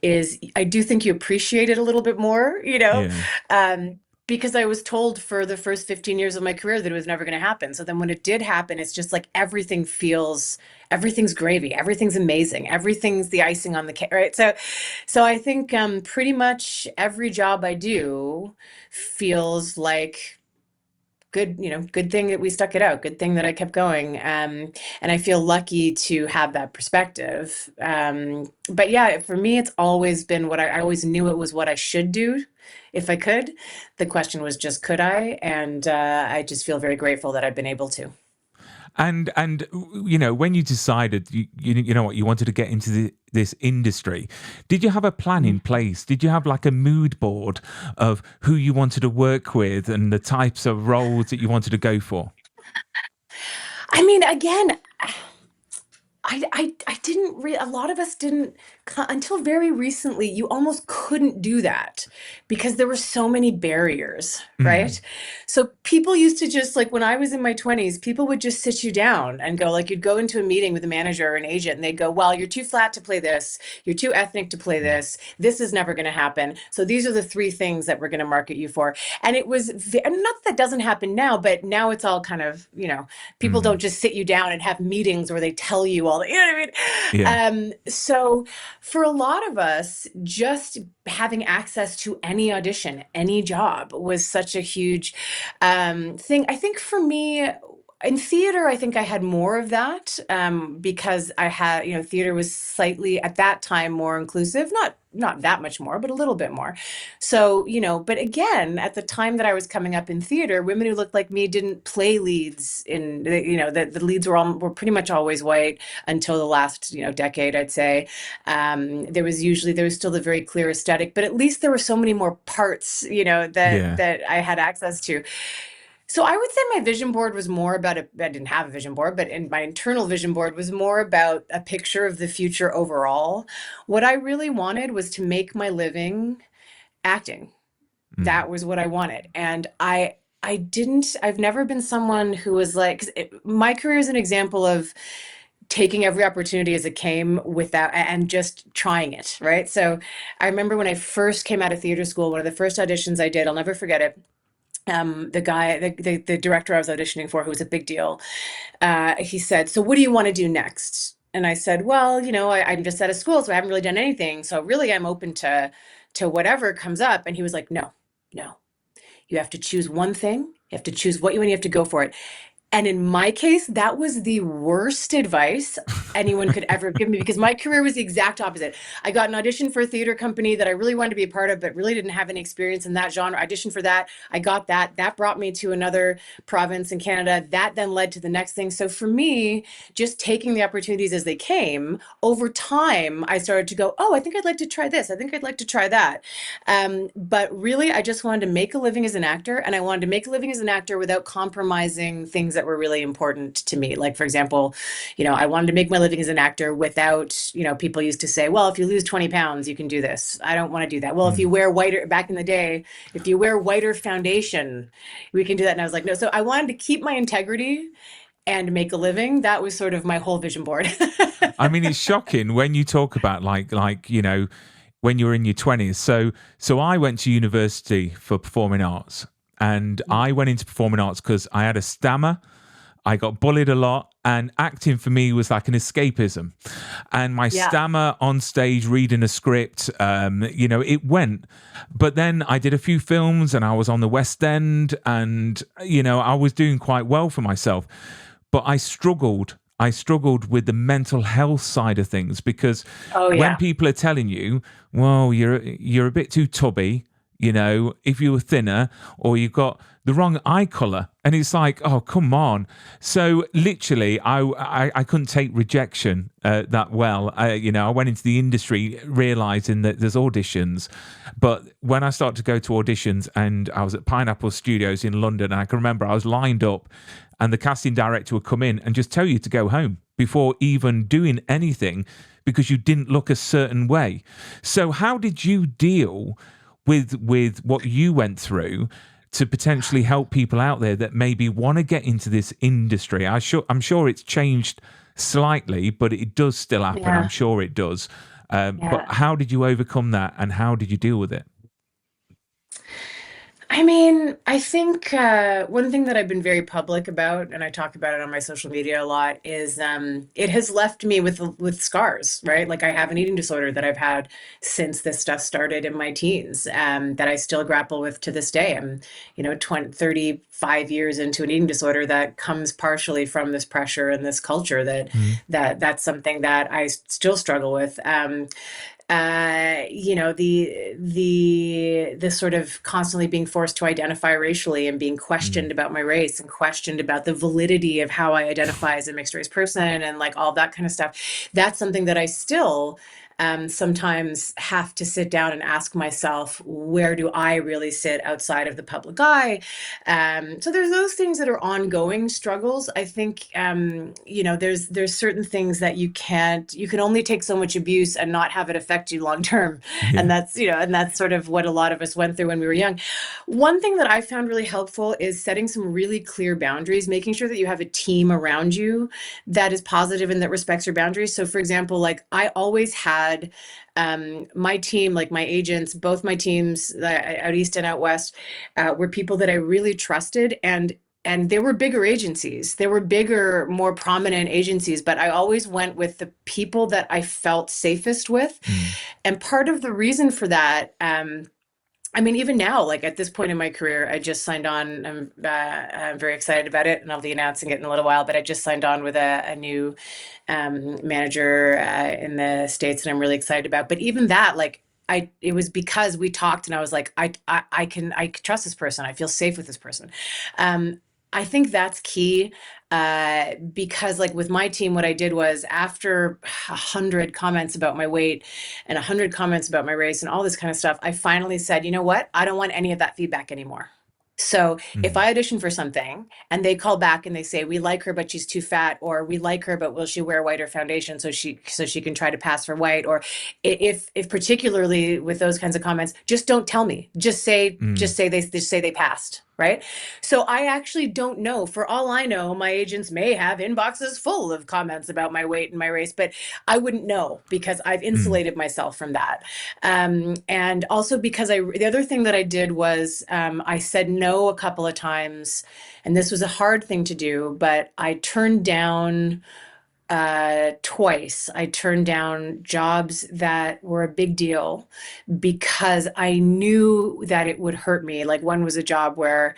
is I do think you appreciate it a little bit more, Yeah. um, because I was told for the first 15 years of my career that it was never going to happen. So then when it did happen, it's just like everything's gravy, everything's amazing, everything's the icing on the cake, right? So I think pretty much every job I do feels like good thing that we stuck it out, good thing that I kept going. And I feel lucky to have that perspective. But yeah, for me, it's always been I always knew it was what I should do if I could. The question was just, could I? And I just feel very grateful that I've been able to. And when you decided you know what you wanted to get into this industry, did you have a plan in place? Did you have like a mood board of who you wanted to work with and the types of roles that you wanted to go for? I mean, again, I didn't a lot of us didn't until very recently. You almost couldn't do that because there were so many barriers, Mm. right? So people used to just like when I was in my 20s, people would just sit you down and go like you'd go into a meeting with a manager or an agent and they'd go, "Well, you're too flat to play this. You're too ethnic to play this. This is never going to happen. So these are the three things that we're going to market you for." And it was and not that that doesn't happen now, but now it's all kind of, people don't Mm. just sit you down and have meetings where they tell you all, you know what Yeah. I mean? So for a lot of us, just having access to any audition, any job was such a huge thing. I think for me, in theater, I think I had more of that because I had, theater was slightly at that time more inclusive, not that much more, but a little bit more. So, but again, at the time that I was coming up in theater, women who looked like me didn't play leads the leads were pretty much always white until the last, decade, I'd say. There was still the very clear aesthetic, but at least there were so many more parts, Yeah. that I had access to. So I would say my vision board was more about I didn't have a vision board, but my internal vision board was more about a picture of the future overall. What I really wanted was to make my living acting. Mm. That was what I wanted. And I've never been someone who was like, 'cause my career is an example of taking every opportunity as it came without and just trying it, right? So I remember when I first came out of theater school, one of the first auditions I did, I'll never forget it. The director I was auditioning for, who was a big deal, he said, "So what do you want to do next?" And I said, "Well, I'm just out of school, so I haven't really done anything. So really, I'm open to whatever comes up." And he was like, "No, no, you have to choose one thing. You have to choose what you want. You have to go for it." And in my case, that was the worst advice anyone could ever give me because my career was the exact opposite. I got an audition for a theater company that I really wanted to be a part of, but really didn't have any experience in that genre. I auditioned for that. I got that. That brought me to another province in Canada. That then led to the next thing. So for me, just taking the opportunities as they came, over time, I started to go, "Oh, I think I'd like to try this. I think I'd like to try that." But really, I just wanted to make a living as an actor, and I wanted to make a living as an actor without compromising things that were really important to me. Like, for example, I wanted to make my living as an actor without, people used to say, "Well, if you lose 20 pounds, you can do this." I don't want to do that. "Well, if you Mm. wear whiter, back in the day, if you wear whiter foundation, we can do that." And I was like, no. So I wanted to keep my integrity and make a living. That was sort of my whole vision board. I mean, it's shocking when you talk about when you're in your 20s. So I went to university for performing arts, and I went into performing arts because I had a stammer. I got bullied a lot, and acting for me was like an escapism. And my Yeah. stammer on stage reading a script, it went. But then I did a few films, and I was on the West End, and I was doing quite well for myself. But I struggled. I struggled with the mental health side of things because Oh, when yeah. people are telling you, "Well, you're a bit too tubby," if you were thinner or you got the wrong eye color. And it's like, oh, come on. So literally, I couldn't take rejection that well. I went into the industry realizing that there's auditions. But when I started to go to auditions, and I was at Pineapple Studios in London, and I can remember I was lined up and the casting director would come in and just tell you to go home before even doing anything because you didn't look a certain way. So how did you deal with what you went through to potentially help people out there that maybe want to get into this industry? I'm sure it's changed slightly, but it does still happen. Yeah. I'm sure it does. But Yeah. how did you overcome that, and how did you deal with it? I mean, I think one thing that I've been very public about, and I talk about it on my social media a lot, is it has left me with scars, right? Like I have an eating disorder that I've had since this stuff started in my teens, that I still grapple with to this day. I'm, 35 years into an eating disorder that comes partially from this pressure and this culture Mm, that's something that I still struggle with. The sort of constantly being forced to identify racially and being mm, questioned about my race and questioned about the validity of how I identify as a mixed race person and like all that kind of stuff. That's something that I still sometimes have to sit down and ask myself, where do I really sit outside of the public eye? So there's those things that are ongoing struggles. I think, there's certain things that you can only take so much abuse and not have it affect you long term. yeah. And that's sort of what a lot of us went through when we were young. One thing that I found really helpful is setting some really clear boundaries, making sure that you have a team around you that is positive and that respects your boundaries. So for example, like I always had my team, like my agents, both my teams out east and out west, were people that I really trusted, and they were bigger agencies. They were bigger, more prominent agencies, but I always went with the people that I felt safest with. Mm, And part of the reason for that, I mean, even now, like at this point in my career, I just signed on. I'm very excited about it, and I'll be announcing it in a little while. But I just signed on with a new manager in the States, and I'm really excited about. But even that, like, it was because we talked, and I was like, I can trust this person. I feel safe with this person. I think that's key, because like with my team, what I did was after 100 comments about my weight and 100 comments about my race and all this kind of stuff, I finally said, you know what? I don't want any of that feedback anymore. So if mm, I audition for something and they call back and they say, we like her, but she's too fat, or we like her, but will she wear whiter foundation so she can try to pass for white? Or if particularly with those kinds of comments, just don't tell me. Just say mm, they passed. Right. So I actually don't know. For all I know, my agents may have inboxes full of comments about my weight and my race, but I wouldn't know because I've mm, insulated myself from that. And also because the other thing that I did was I said no a couple of times, and this was a hard thing to do, but I turned down twice. I turned down jobs that were a big deal because I knew that it would hurt me. Like one was a job where,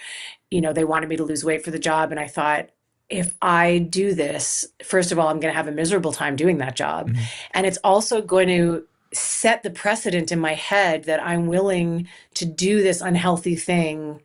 they wanted me to lose weight for the job. And I thought, if I do this, first of all, I'm going to have a miserable time doing that job. mm, And it's also going to set the precedent in my head that I'm willing to do this unhealthy thing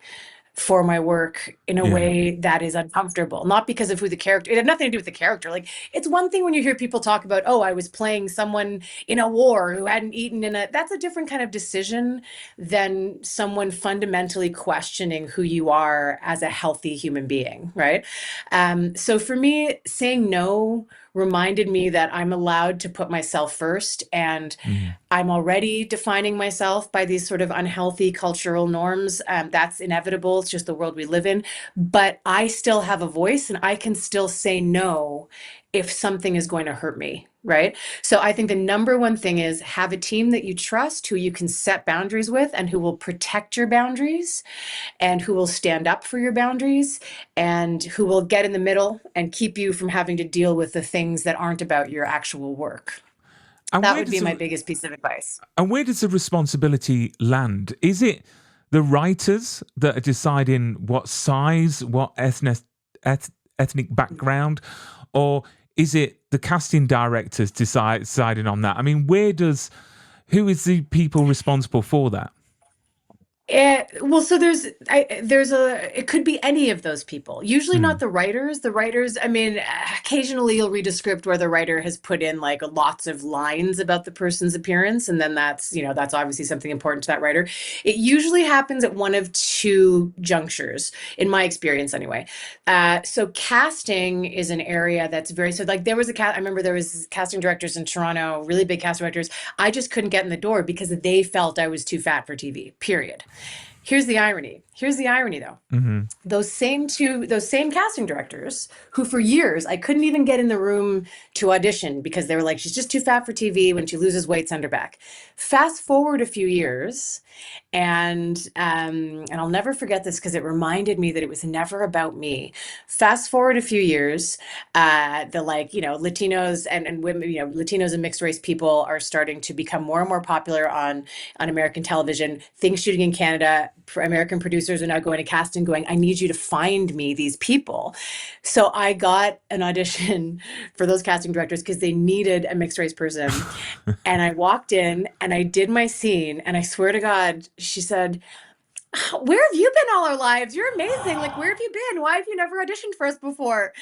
for my work in a yeah. way that is uncomfortable, not because of who the character, it had nothing to do with the character. Like it's one thing when you hear people talk about, oh, I was playing someone in a war who hadn't eaten that's a different kind of decision than someone fundamentally questioning who you are as a healthy human being, right? So for me, saying no reminded me that I'm allowed to put myself first, and Mm, I'm already defining myself by these sort of unhealthy cultural norms. That's inevitable. It's just the world we live in. But I still have a voice, and I can still say no if something is going to hurt me. Right. So I think the number one thing is have a team that you trust, who you can set boundaries with, and who will protect your boundaries, and who will stand up for your boundaries, and who will get in the middle and keep you from having to deal with the things that aren't about your actual work. and That where would does be my the biggest piece of advice. and where does the responsibility land? Is it the writers that are deciding what size, what ethnic background, or is it the casting directors deciding on that? I mean, who is the people responsible for that? Well, so it could be any of those people. Usually not Mm, the writers. The writers, I mean, occasionally you'll read a script where the writer has put in like lots of lines about the person's appearance, and then that's obviously something important to that writer. It usually happens at one of two junctures, in my experience anyway. So casting is an area that's very, so like there was I remember there was casting directors in Toronto, really big casting directors. I just couldn't get in the door because they felt I was too fat for TV, period. Here's the irony. Here's the irony though. hmm Those same casting directors who for years I couldn't even get in the room to audition because they were like, she's just too fat for TV. When she loses weight, send her back. Fast forward a few years, and I'll never forget this because it reminded me that it was never about me. Fast forward a few years, the like Latinos and women, Latinos and mixed race people are starting to become more and more popular on American television. Things shooting in Canada, American producers are now going to casting, going, I need you to find me these people. So I got an audition for those casting directors because they needed a mixed race person. And I walked in and I did my scene, and I swear to God, she said, where have you been all our lives? You're amazing. Like, where have you been? Why have you never auditioned for us before?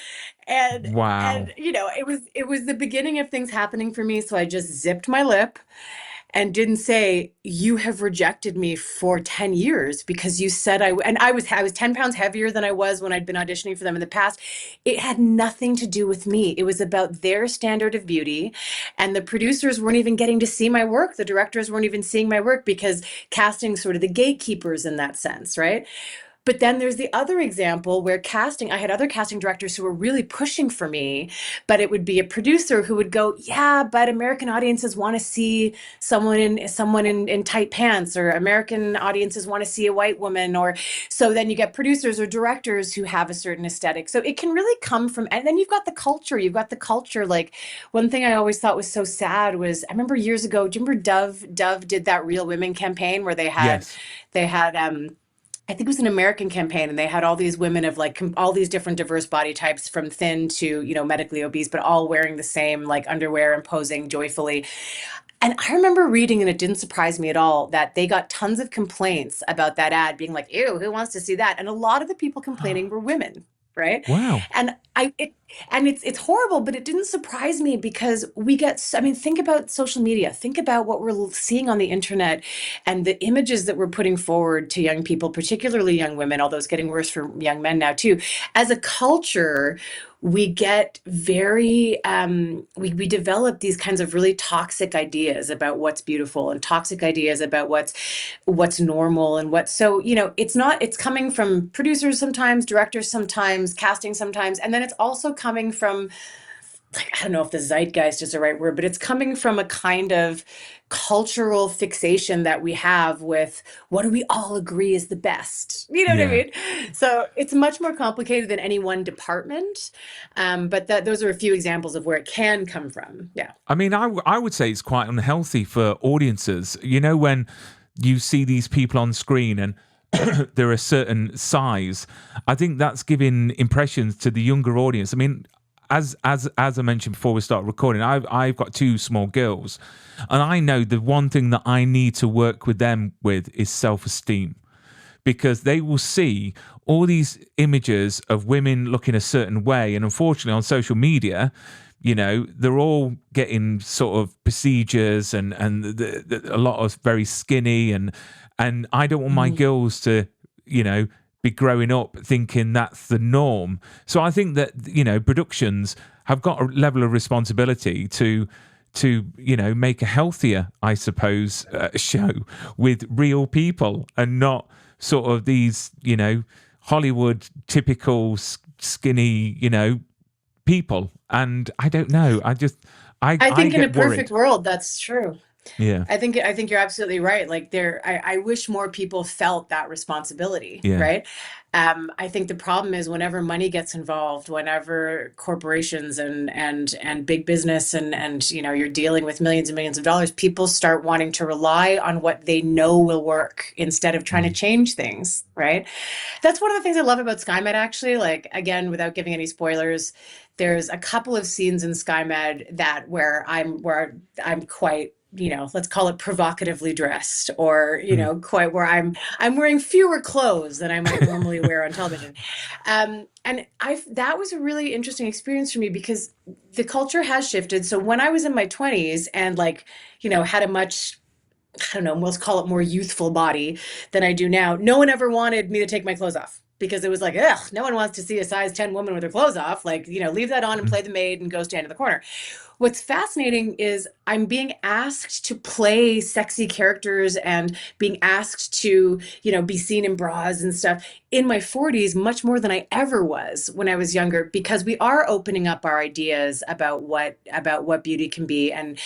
wow. And it was the beginning of things happening for me. So I just zipped my lip and didn't say, you have rejected me for 10 years because you said and I was 10 pounds heavier than I was when I'd been auditioning for them in the past. It had nothing to do with me. It was about their standard of beauty, and the producers weren't even getting to see my work. The directors weren't even seeing my work because casting sort of the gatekeepers in that sense, right? But then there's the other example where I had other casting directors who were really pushing for me, but it would be a producer who would go, yeah, but American audiences want to see someone in tight pants, or American audiences want to see a white woman, or so then you get producers or directors who have a certain aesthetic. So it can really come from, and then you've got the culture. Like one thing I always thought was so sad was I remember years ago, do you remember Dove did that Real Women campaign where Yes. they had I think it was an American campaign, and they had all these women of like all these different diverse body types, from thin to, medically obese, but all wearing the same like underwear and posing joyfully. And I remember reading, and it didn't surprise me at all, that they got tons of complaints about that ad being like, ew, who wants to see that? And a lot of the people complaining were women, right? Wow. And it's horrible, but it didn't surprise me because I mean, think about social media, think about what we're seeing on the internet and the images that we're putting forward to young people, particularly young women, although it's getting worse for young men now too. As a culture, we get very we develop these kinds of really toxic ideas about what's beautiful, and toxic ideas about what's normal, and it's coming from producers sometimes, directors sometimes, casting sometimes, and then it's also coming from, like, I don't know if the zeitgeist is the right word, but it's coming from a kind of cultural fixation that we have with what do we all agree is the best. You know what I Yeah. mean? So it's much more complicated than any one department. But those are a few examples of where it can come from. Yeah. I mean, I would say it's quite unhealthy for audiences. You know, when you see these people on screen and they're a certain size, I think that's giving impressions to the younger audience. I mean, as I mentioned before we start recording, I've got two small girls, and I know the one thing that I need to work with them with is self-esteem, because they will see all these images of women looking a certain way, and unfortunately on social media, they're all getting sort of procedures and a lot of very skinny, and I don't want my Mhm. girls to be growing up thinking that's the norm. So I think that productions have got a level of responsibility to make a healthier, I suppose, show with real people, and not sort of these Hollywood typical skinny people. And I don't know, I I think in a get perfect worried. world, that's true. Yeah. I think you're absolutely right. Like I wish more people felt that responsibility, Yeah. right? I think the problem is whenever money gets involved, whenever corporations and big business and you're dealing with millions and millions of dollars, people start wanting to rely on what they know will work instead of trying to Mm. change things, right? That's one of the things I love about SkyMed, actually. Like, again, without giving any spoilers, there's a couple of scenes in SkyMed that where I'm quite let's call it provocatively dressed, or Mm. quite where I'm wearing fewer clothes than I might normally wear on television. And I that was a really interesting experience for me because the culture has shifted. So when I was in my 20s and like, had a much, I don't know, let's call it more youthful body than I do now, no one ever wanted me to take my clothes off because it was like, ugh, no one wants to see a size 10 woman with her clothes off. Like, leave that on and Mm. play the maid and go stand in the corner. What's fascinating is I'm being asked to play sexy characters and being asked to, be seen in bras and stuff in my 40s much more than I ever was when I was younger, because we are opening up our ideas about what beauty can be, and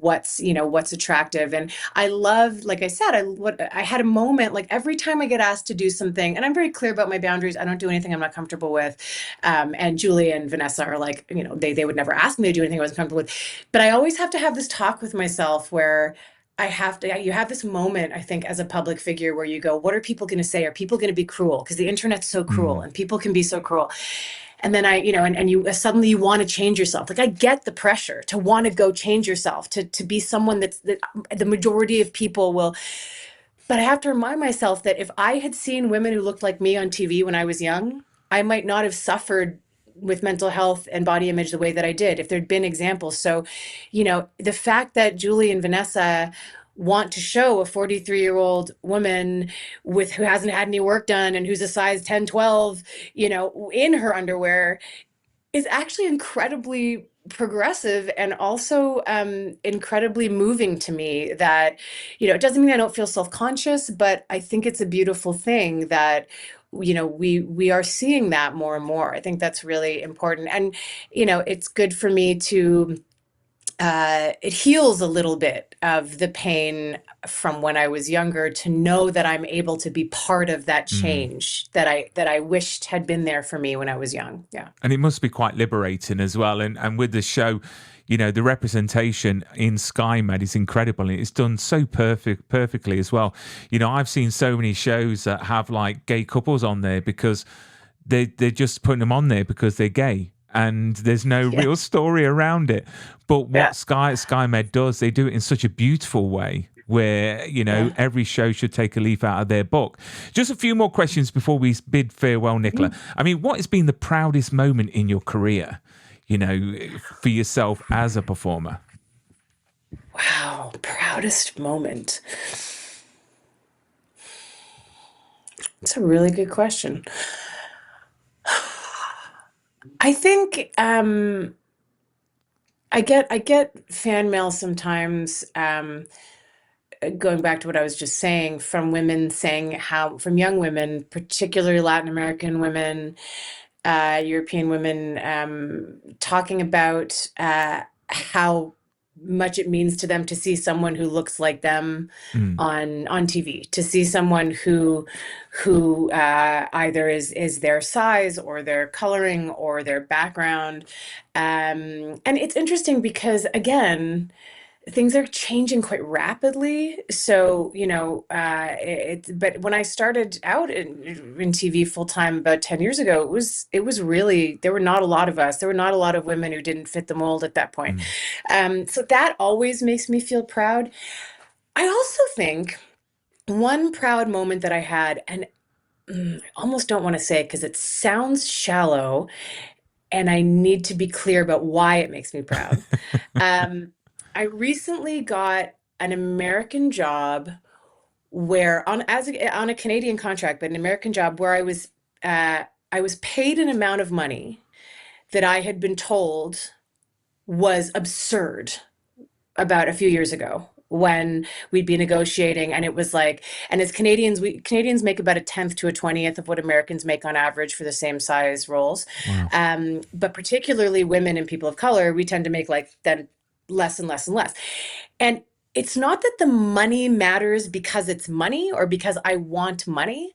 what's attractive. And I love, like I said, I had a moment like every time I get asked to do something, and I'm very clear about my boundaries. I don't do anything I'm not comfortable with. And Julie and Vanessa are like, they would never ask me to do anything I wasn't comfortable with. But I always have to have this talk with myself where you have this moment, I think, as a public figure where you go, what are people going to say? Are people going to be cruel? Because the internet's so cruel Mm. and people can be so cruel. And then and you suddenly you want to change yourself. Like I get the pressure to want to go change yourself, to be someone that the majority of people will. But I have to remind myself that if I had seen women who looked like me on TV when I was young, I might not have suffered with mental health and body image the way that I did if there'd been examples. So, the fact that Julie and Vanessa want to show a 43-year-old woman who hasn't had any work done and who's a size 10, 12, in her underwear is actually incredibly progressive and also incredibly moving to me. That it doesn't mean I don't feel self-conscious, but I think it's a beautiful thing that we are seeing that more and more. I think that's really important. And it's good for me to it heals a little bit of the pain from when I was younger, to know that I'm able to be part of that Mm. change that I wished had been there for me when I was young. Yeah. And it must be quite liberating as well. And with the show, the representation in SkyMed is incredible. And it's done so perfectly as well. I've seen so many shows that have like gay couples on there because they're just putting them on there because they're gay. And there's no Yeah. real story around it. But Yeah. what SkyMed does, they do it in such a beautiful way where, Yeah. every show should take a leaf out of their book. Just a few more questions before we bid farewell, Nicola. I mean, what has been the proudest moment in your career, for yourself as a performer? Wow. Proudest moment. It's a really good question. I think I get fan mail sometimes, going back to what I was just saying, from women saying from young women, particularly Latin American women, European women, talking about how much it means to them to see someone who looks like them Mm. on TV, to see someone who either is their size or their coloring or their background. And it's interesting because, again, things are changing quite rapidly. So, but when I started out in TV full time about 10 years ago, it was really, there were not a lot of us. There were not a lot of women who didn't fit the mold at that point. Mm. So that always makes me feel proud. I also think one proud moment that I had, and I almost don't want to say it because it sounds shallow, and I need to be clear about why it makes me proud. Um, I recently got an American job where on a Canadian contract, but an American job where I was paid an amount of money that I had been told was absurd about a few years ago when we'd be negotiating, and it was like, and as Canadians make about a tenth to a 20th of what Americans make on average for the same size roles. Wow. But particularly women and people of color, we tend to make like then less and less and less. And it's not that the money matters because it's money or because I want money,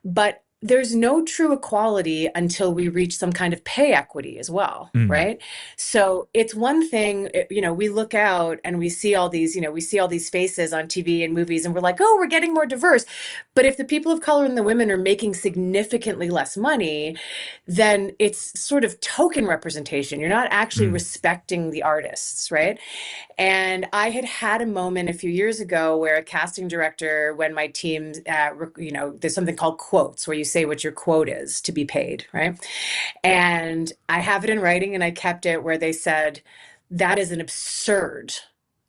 but there's no true equality until we reach some kind of pay equity as well, Mm, right? So it's one thing, we look out and we see all these, we see all these faces on TV and movies, and we're like, oh, we're getting more diverse. But if the people of color and the women are making significantly less money, then it's sort of token representation. You're not actually mm. respecting the artists, right? And I had a moment a few years ago where a casting director, when my team, there's something called quotes where you say what your quote is to be paid, right? And I have it in writing and I kept it where they said, that is an absurd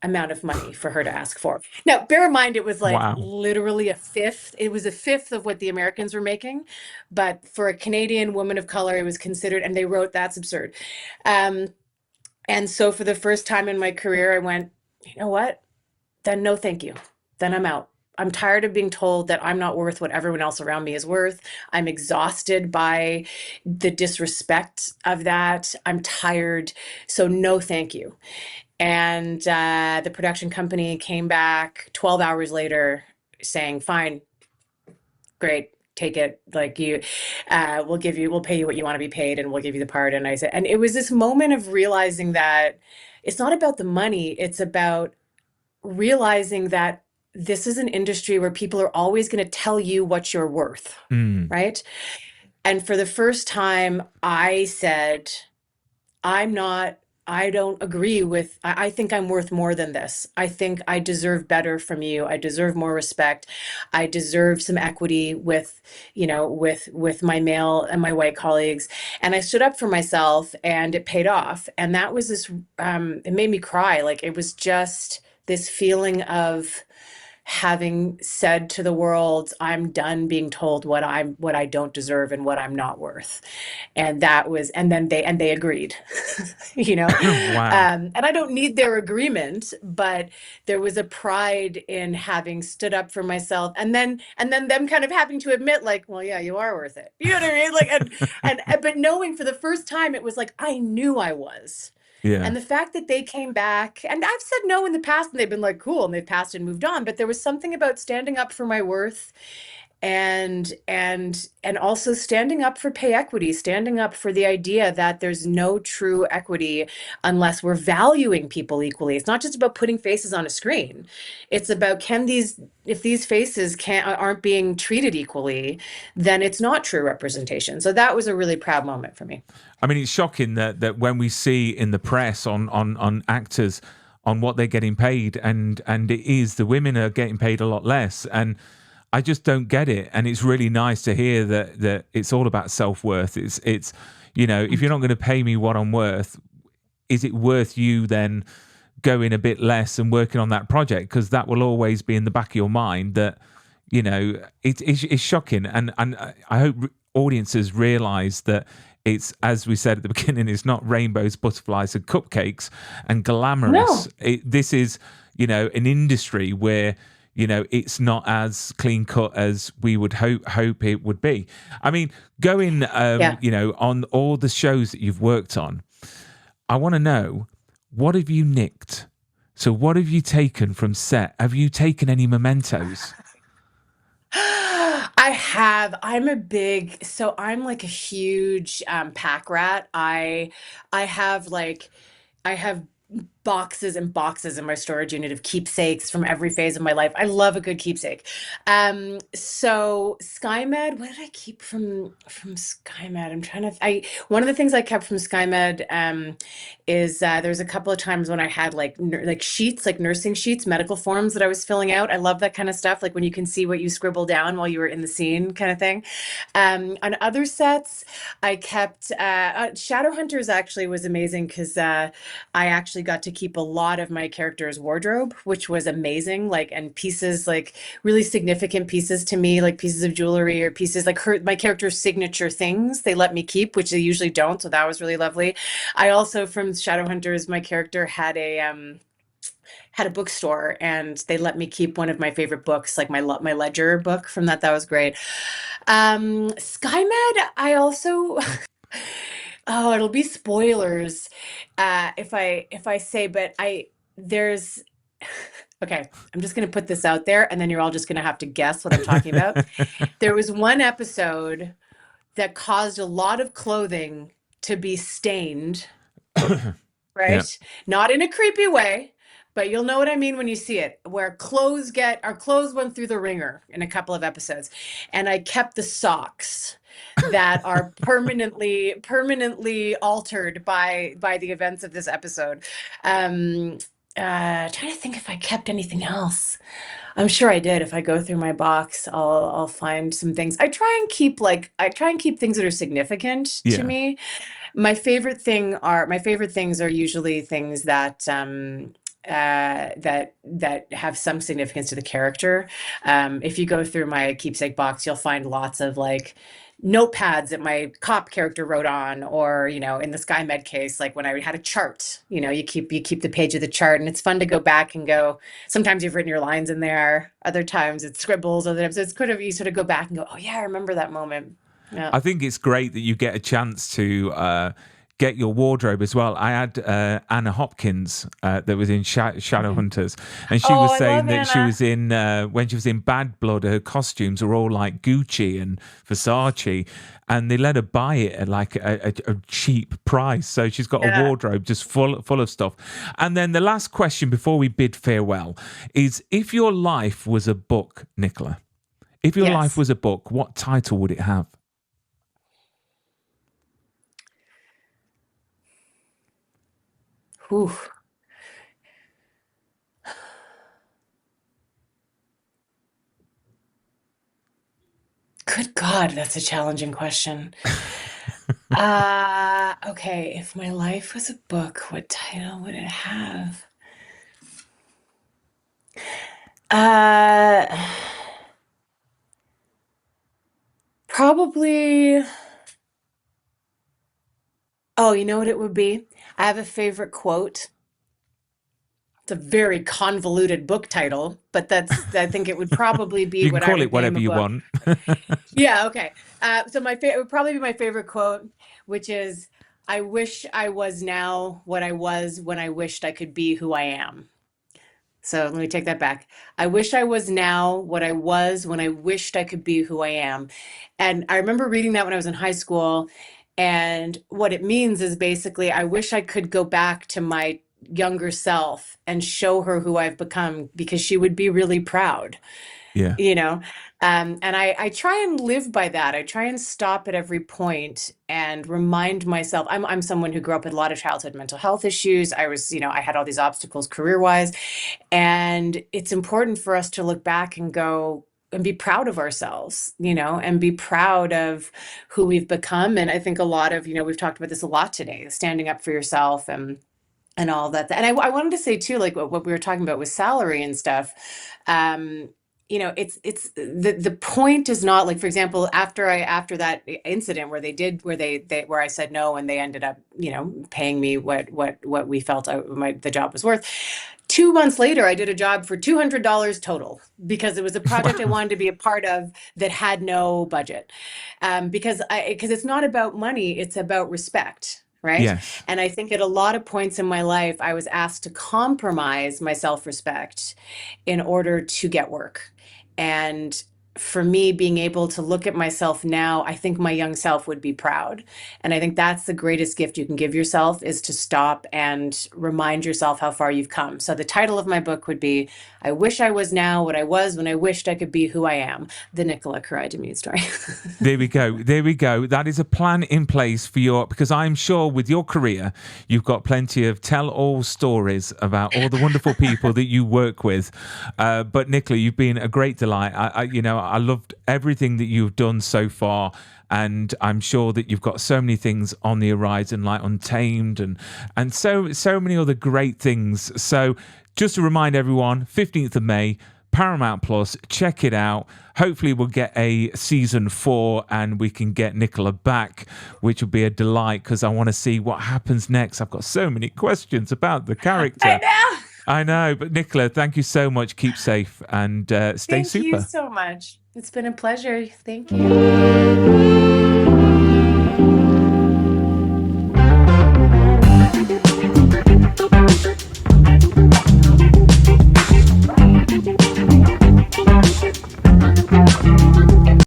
amount of money for her to ask for. Now, bear in mind, it was like Wow. literally a fifth. It was a fifth of what the Americans were making. But for a Canadian woman of color, it was considered, and they wrote, that's absurd. Um, and so for the first time in my career, I went, you know what? Then no, thank you. Then I'm out. I'm tired of being told that I'm not worth what everyone else around me is worth. I'm exhausted by the disrespect of that. I'm tired. So no, thank you. And the production company came back 12 hours later saying, fine, great, take it. Like we'll pay you what you want to be paid, and we'll give you the part. And I said, and it was this moment of realizing that it's not about the money. It's about realizing that this is an industry where people are always going to tell you what you're worth, Mm. right? And for the first time, I said, I'm not, I don't agree with, I think I'm worth more than this. I think I deserve better from you. I deserve more respect. I deserve some equity with, with my male and my white colleagues. And I stood up for myself and it paid off. And that was it made me cry. Like it was just this feeling of having said to the world, I'm done being told what I don't deserve and what I'm not worth. And that was, and then they agreed, you know. Wow. And I don't need their agreement, but there was a pride in having stood up for myself, and then them kind of having to admit, like, well, yeah, you are worth it. You know what I mean? Like, but knowing for the first time, it was like I knew I was. Yeah. And the fact that they came back, and I've said no in the past, and they've been like, cool, and they've passed and moved on. But there was something about standing up for my worth, and also standing up for pay equity, standing up for the idea that there's no true equity unless we're valuing people equally. It's not just about putting faces on a screen. It's about, if these faces aren't being treated equally, then it's not true representation. So that was a really proud moment for me. I mean, it's shocking that when we see in the press on actors on what they're getting paid, and it is the women are getting paid a lot less, and I just don't get it. And it's really nice to hear that it's all about self-worth. It's if you're not going to pay me what I'm worth, is it worth you then going a bit less and working on that project? Because that will always be in the back of your mind that it's shocking. And I hope audiences realize that it's, as we said at the beginning, it's not rainbows, butterflies, and cupcakes and No. glamorous. This is an industry where it's not as clean cut as we would hope it would be. I mean, going Yeah. on all the shows that you've worked on, I want to know, what have you nicked? So what have you taken from set? Have you taken any mementos? I have. I'm like a huge pack rat. I have boxes and boxes in my storage unit of keepsakes from every phase of my life. I love a good keepsake. So SkyMed, what did I keep from SkyMed? I'm trying to. I One of the things I kept from SkyMed is there's a couple of times when I had like sheets, like nursing sheets, medical forms that I was filling out. I love that kind of stuff, like when you can see what you scribble down while you were in the scene, kind of thing. On other sets, I kept Shadowhunters actually was amazing because I actually got to keep a lot of my character's wardrobe, which was amazing. Like, and pieces, like really significant pieces to me, like pieces of jewelry or pieces like my character's signature things, they let me keep, which they usually don't. So that was really lovely. I also, from Shadowhunters, my character had a bookstore, and they let me keep one of my favorite books, like my ledger book from that. That was great. SkyMed, I also oh, it'll be spoilers if I say, but I there's Okay, I'm just going to put this out there, and then you're all just going to have to guess what I'm talking about. There was one episode that caused a lot of clothing to be stained, Yeah. right? Not in a creepy way, but you'll know what I mean when you see it, where our clothes went through the ringer in a couple of episodes. And I kept the socks that are permanently altered by the events of this episode. Um Trying to think if I kept anything else. I'm sure I did. If I go through my box, I'll find some things. I try and keep things that are significant to Yeah. me. My favorite things are usually things that that have some significance to the character. If you go through my keepsake box, you'll find lots of like notepads that my cop character wrote on, or in the SkyMed case, like when I had a chart. You keep the page of the chart, and it's fun to go back and go. Sometimes you've written your lines in there. Other times it's scribbles. Other times it's kind of, you sort of go back and go, oh yeah, I remember that moment. Yeah. I think it's great that you get a chance to get your wardrobe as well. I had Anna Hopkins that was in Shadowhunters, and she Oh, was I saying love that she Anna. was in when she was in Bad Blood, her costumes were all like Gucci and Versace, and they let her buy it at like a cheap price. So she's got a Yeah. wardrobe just full of stuff. And then the last question before we bid farewell is: if your life was a book, Nicola, if your life Yes. was a book, what title would it have? Whew. Good God, that's a challenging question. Okay, if my life was a book, what title would it have? Uh, Probably. Oh, you know what it would be? I have a favorite quote. It's a very convoluted book title, but I think it would probably be You can what I call it would name whatever a you book. want. Yeah, okay. So it would probably be my favorite quote, which is, I wish I was now what I was when I wished I could be who I am. So let me take that back. I wish I was now what I was when I wished I could be who I am. And I remember reading that when I was in high school. And what it means is basically, I wish I could go back to my younger self and show her who I've become, because she would be really proud Yeah. you know and I try and live by that. I try and stop at every point and remind myself, I'm someone who grew up with a lot of childhood mental health issues. I had all these obstacles career wise, and it's important for us to look back and go and be proud of ourselves, and be proud of who we've become. And I think a lot of, we've talked about this a lot today, standing up for yourself and all that. And I wanted to say too, like what we were talking about with salary and stuff. Um, it's the point is not like, for example, after that incident where where I said no, and they ended up, paying me what we felt the job was worth. 2 months later, I did a job for $200 total, because it was a project I wanted to be a part of that had no budget. Because it's not about money, it's about respect. Right. Yes. And I think at a lot of points in my life, I was asked to compromise my self-respect in order to get work. And for me, being able to look at myself now, I think my young self would be proud. And I think that's the greatest gift you can give yourself, is to stop and remind yourself how far you've come. So the title of my book would be, I wish I was now what I was when I wished I could be who I am. The Nicola Correia-Damude story. There we go. There we go. That is a plan in place for because I'm sure with your career, you've got plenty of tell all stories about all the wonderful people that you work with. But Nicola, you've been a great delight. I loved everything that you've done so far. And I'm sure that you've got so many things on the horizon, like Untamed and so many other great things. So just to remind everyone, 15th of May, Paramount Plus, check it out. Hopefully we'll get a season 4 and we can get Nicola back, which will be a delight, because I want to see what happens next. I've got so many questions about the I character. know. I know, but Nicola, thank you so much. Keep safe and stay Thank you super. so much. It's been a pleasure. Thank you.